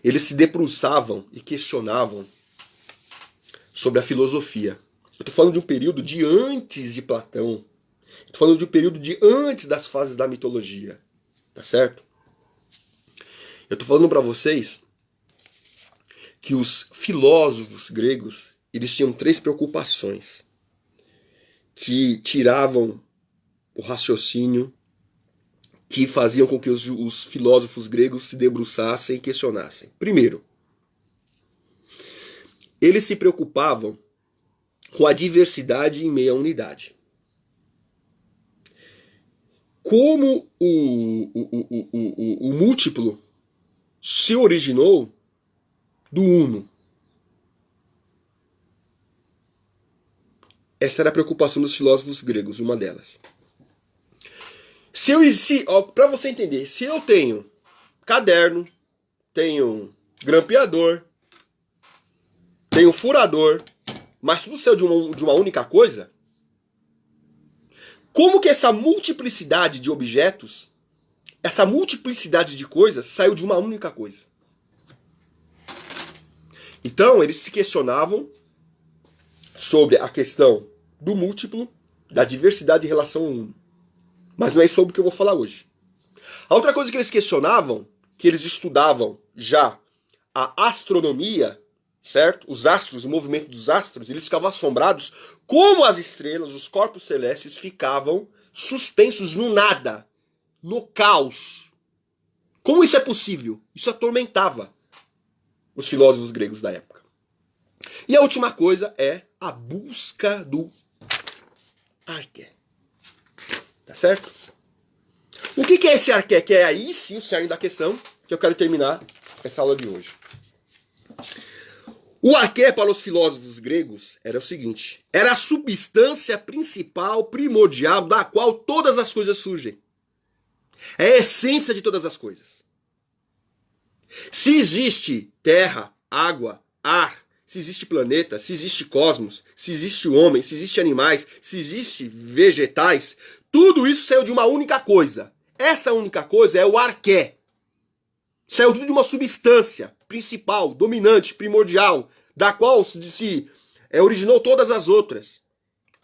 eles se debruçavam e questionavam sobre a filosofia. Eu estou falando de um período de antes de Platão. Estou falando de um período de antes das fases da mitologia. Tá certo? Eu estou falando para vocês que os filósofos gregos, eles tinham 3 preocupações que tiravam o raciocínio, que faziam com que os filósofos gregos se debruçassem e questionassem. Primeiro, eles se preocupavam com a diversidade em meio à unidade. Como o múltiplo se originou do uno. Essa era a preocupação dos filósofos gregos, uma delas. Para você entender, se eu tenho caderno, tenho grampeador, tenho furador, mas tudo saiu de uma única coisa, como que essa multiplicidade de objetos, essa multiplicidade de coisas, saiu de uma única coisa? Então, eles se questionavam sobre a questão do múltiplo, da diversidade em relação ao uno. Mas não é sobre o que eu vou falar hoje. A outra coisa que eles questionavam, que eles estudavam já a astronomia, certo? Os astros, o movimento dos astros, eles ficavam assombrados como as estrelas, os corpos celestes ficavam suspensos no nada, no caos. Como isso é possível? Isso atormentava os filósofos gregos da época. E a última coisa é a busca do arqué. Tá certo? O que é esse arqué? Que é aí sim o cerne da questão que eu quero terminar essa aula de hoje. O arqué para os filósofos gregos era o seguinte: era a substância principal, primordial, da qual todas as coisas surgem. É a essência de todas as coisas. Se existe terra, água, ar, se existe planeta, se existe cosmos, se existe homem, se existe animais, se existe vegetais, tudo isso saiu de uma única coisa. Essa única coisa é o arqué. Saiu tudo de uma substância principal, dominante, primordial, da qual se originou todas as outras.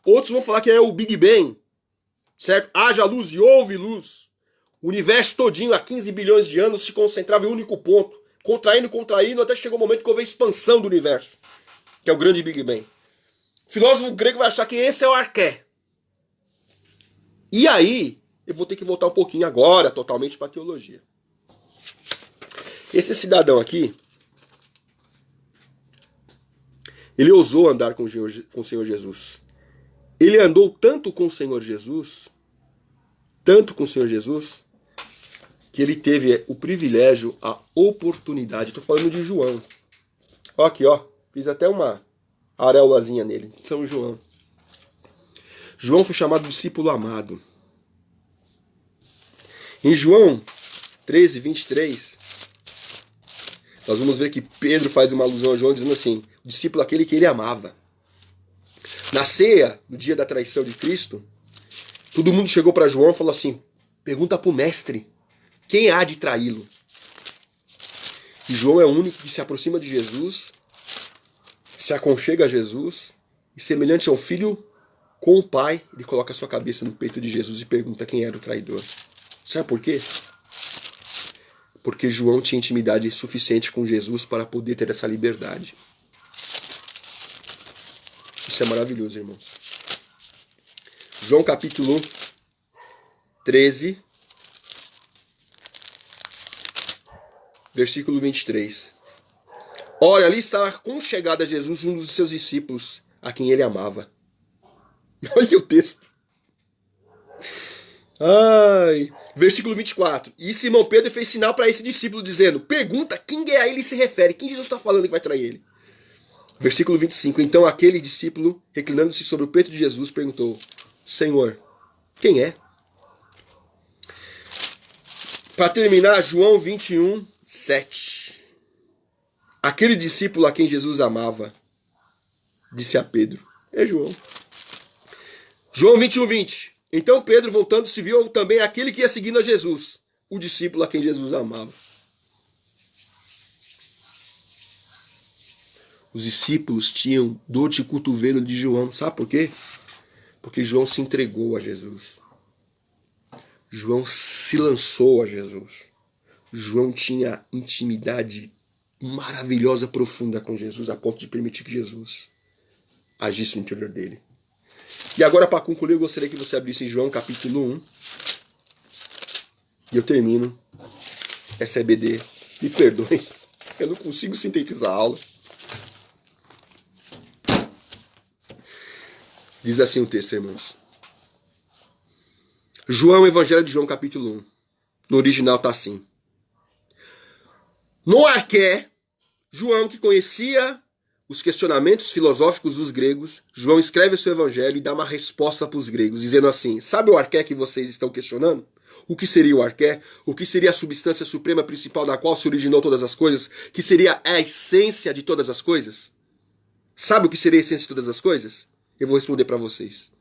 Outros vão falar que é o Big Bang, certo? Haja luz e houve luz. O universo todinho, há 15 bilhões de anos, se concentrava em um único ponto. Contraindo, até chegou o momento que houve a expansão do universo, que é o grande Big Bang. O filósofo grego vai achar que esse é o arqué. E aí, eu vou ter que voltar um pouquinho agora, totalmente para a teologia. Esse cidadão aqui, ele ousou andar com o Senhor Jesus. Ele andou tanto com o Senhor Jesus, que ele teve o privilégio, a oportunidade. Estou falando de João. Ó aqui, ó. Fiz até uma areolazinha nele. São João. João foi chamado discípulo amado. Em João 13, 23, nós vamos ver que Pedro faz uma alusão a João dizendo assim, o discípulo aquele que ele amava. Na ceia, no dia da traição de Cristo, todo mundo chegou para João e falou assim, pergunta para o mestre, quem há de traí-lo? E João é o único que se aproxima de Jesus, se aconchega a Jesus, e semelhante ao filho com o pai, ele coloca a sua cabeça no peito de Jesus e pergunta quem era o traidor. Sabe por quê? Porque João tinha intimidade suficiente com Jesus para poder ter essa liberdade. Isso é maravilhoso, irmãos. João capítulo 13, versículo 23. Olha, ali está aconchegado a Jesus um dos seus discípulos, a quem ele amava. Olha o texto. Ai. Versículo 24. E Simão Pedro fez sinal para esse discípulo, dizendo, pergunta quem é a ele se refere, quem Jesus está falando que vai trair ele. Versículo 25. Então aquele discípulo, reclinando-se sobre o peito de Jesus, perguntou, Senhor, quem é? Para terminar, João 21, 7. Aquele discípulo a quem Jesus amava, disse a Pedro, é João. João 21, 20. Então Pedro, voltando-se, viu também aquele que ia seguindo a Jesus, o discípulo a quem Jesus amava. Os discípulos tinham dor de cotovelo de João. Sabe por quê? Porque João se entregou a Jesus. João se lançou a Jesus. João tinha intimidade maravilhosa, profunda com Jesus, a ponto de permitir que Jesus agisse no interior dele. E agora, para concluir, eu gostaria que você abrisse em João capítulo 1. E eu termino essa EBD. Me perdoem, eu não consigo sintetizar a aula. Diz assim o texto, irmãos. João, Evangelho de João, capítulo 1. No original está assim. No arqué, João, que conhecia os questionamentos filosóficos dos gregos, João escreve o seu evangelho e dá uma resposta para os gregos, dizendo assim, sabe o arqué que vocês estão questionando? O que seria o arqué? O que seria a substância suprema principal da qual se originou todas as coisas? Que seria a essência de todas as coisas? Sabe o que seria a essência de todas as coisas? Eu vou responder para vocês.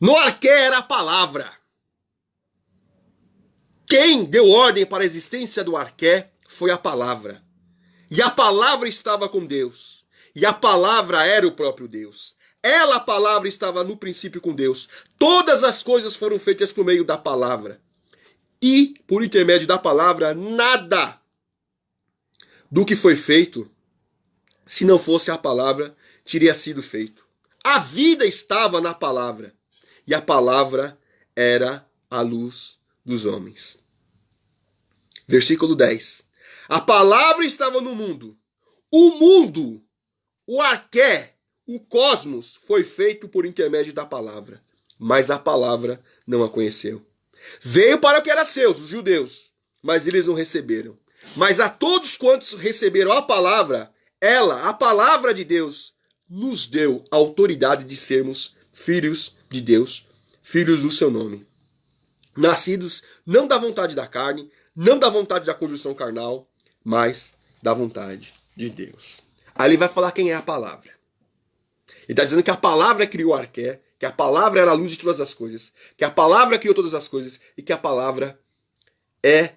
No arqué era a palavra. Quem deu ordem para a existência do arqué foi a palavra. E a palavra estava com Deus. E a palavra era o próprio Deus. Ela, a palavra, estava no princípio com Deus. Todas as coisas foram feitas por meio da palavra. E, por intermédio da palavra, nada do que foi feito, se não fosse a palavra, teria sido feito. A vida estava na palavra. E a palavra era a luz dos homens. Versículo 10. A palavra estava no mundo. O mundo, o arqué, o cosmos, foi feito por intermédio da palavra. Mas a palavra não a conheceu. Veio para o que era seus, os judeus, mas eles não receberam. Mas a todos quantos receberam a palavra, ela, a palavra de Deus, nos deu a autoridade de sermos filhos de Deus, filhos do seu nome. Nascidos não da vontade da carne, não da vontade da conjunção carnal, mas da vontade de Deus. Aí ele vai falar quem é a palavra. Ele está dizendo que a palavra criou o arqué, que a palavra era a luz de todas as coisas, que a palavra criou todas as coisas e que a palavra é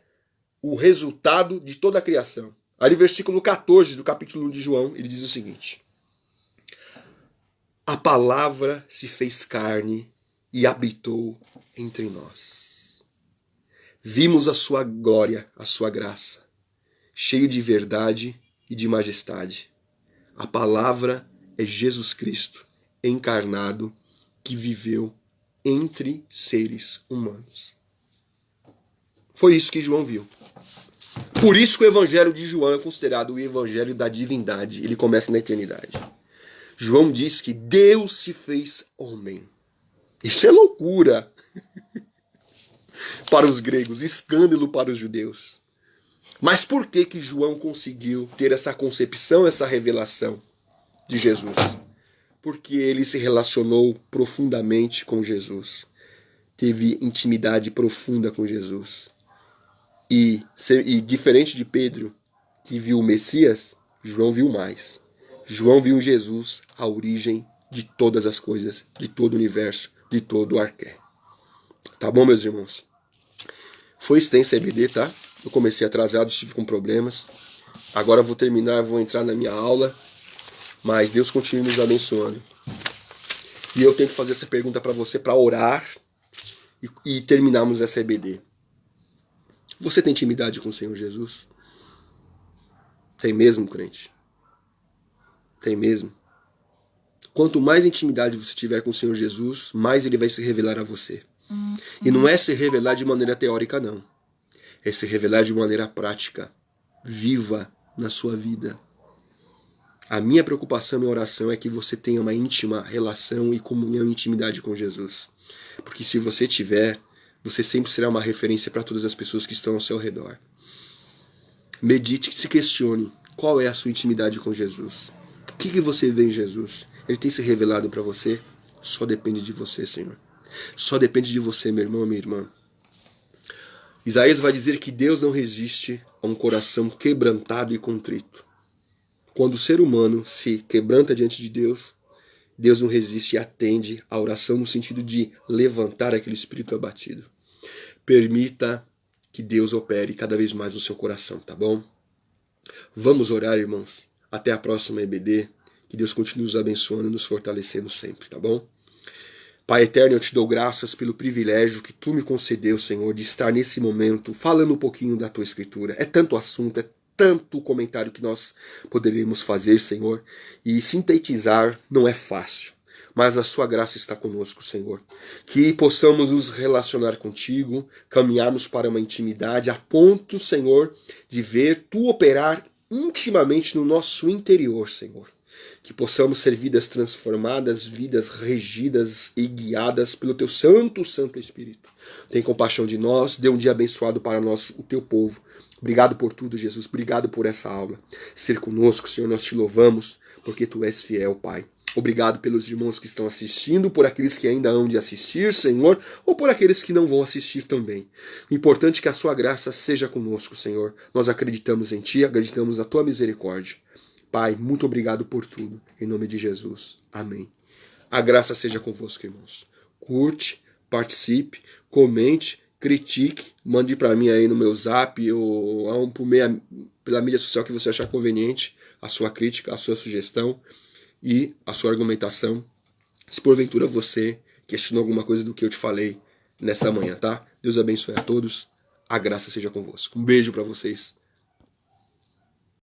o resultado de toda a criação. Ali, versículo 14 do capítulo 1 de João, ele diz o seguinte: a palavra se fez carne e habitou entre nós. Vimos a sua glória, a sua graça, cheio de verdade e de majestade. A palavra é Jesus Cristo, encarnado, que viveu entre seres humanos. Foi isso que João viu. Por isso que o evangelho de João é considerado o evangelho da divindade. Ele começa na eternidade. João diz que Deus se fez homem. Isso é loucura para os gregos, escândalo para os judeus. Mas por que João conseguiu ter essa concepção, essa revelação de Jesus? Porque ele se relacionou profundamente com Jesus. Teve intimidade profunda com Jesus. E diferente de Pedro, que viu o Messias, João viu mais. João viu Jesus, a origem de todas as coisas, de todo o universo, de todo o arqué. Tá bom, meus irmãos? Foi extensa a EBD, tá? Eu comecei atrasado, estive com problemas. Agora eu vou terminar, vou entrar na minha aula. Mas Deus continue nos abençoando. E eu tenho que fazer essa pergunta para você, para orar e terminarmos essa EBD. Você tem intimidade com o Senhor Jesus? Tem mesmo, crente? Tem mesmo? Quanto mais intimidade você tiver com o Senhor Jesus, mais Ele vai se revelar a você. E não é se revelar de maneira teórica, não. É se revelar de maneira prática, viva na sua vida. A minha preocupação, minha oração é que você tenha uma íntima relação e comunhão e intimidade com Jesus. Porque se você tiver, você sempre será uma referência para todas as pessoas que estão ao seu redor. Medite e se questione. Qual é a sua intimidade com Jesus? O que você vê em Jesus? Ele tem se revelado para você? Só depende de você, Senhor. Só depende de você, meu irmão, minha irmã. Isaías vai dizer que Deus não resiste a um coração quebrantado e contrito. Quando o ser humano se quebranta diante de Deus, Deus não resiste e atende a oração no sentido de levantar aquele espírito abatido. Permita que Deus opere cada vez mais no seu coração, tá bom? Vamos orar, irmãos. Até a próxima EBD. Que Deus continue nos abençoando e nos fortalecendo sempre, tá bom? Pai eterno, eu te dou graças pelo privilégio que tu me concedeu, Senhor, de estar nesse momento falando um pouquinho da tua escritura. É tanto assunto, é tanto comentário que nós poderíamos fazer, Senhor, e sintetizar não é fácil. Mas a sua graça está conosco, Senhor. Que possamos nos relacionar contigo, caminharmos para uma intimidade a ponto, Senhor, de ver tu operar intimamente no nosso interior, Senhor. Que possamos ser vidas transformadas, vidas regidas e guiadas pelo teu Santo Espírito. Tem compaixão de nós, dê um dia abençoado para nós, o teu povo. Obrigado por tudo, Jesus. Obrigado por essa aula. Ser conosco, Senhor, nós te louvamos, porque tu és fiel, Pai. Obrigado pelos irmãos que estão assistindo, por aqueles que ainda hão de assistir, Senhor, ou por aqueles que não vão assistir também. O importante é que a sua graça seja conosco, Senhor. Nós acreditamos em ti, acreditamos na tua misericórdia. Pai, muito obrigado por tudo. Em nome de Jesus. Amém. A graça seja convosco, irmãos. Curte, participe, comente, critique, mande para mim aí no meu zap ou pela mídia social que você achar conveniente a sua crítica, a sua sugestão e a sua argumentação. Se porventura você questionou alguma coisa do que eu te falei nessa manhã, tá? Deus abençoe a todos. A graça seja convosco. Um beijo para vocês.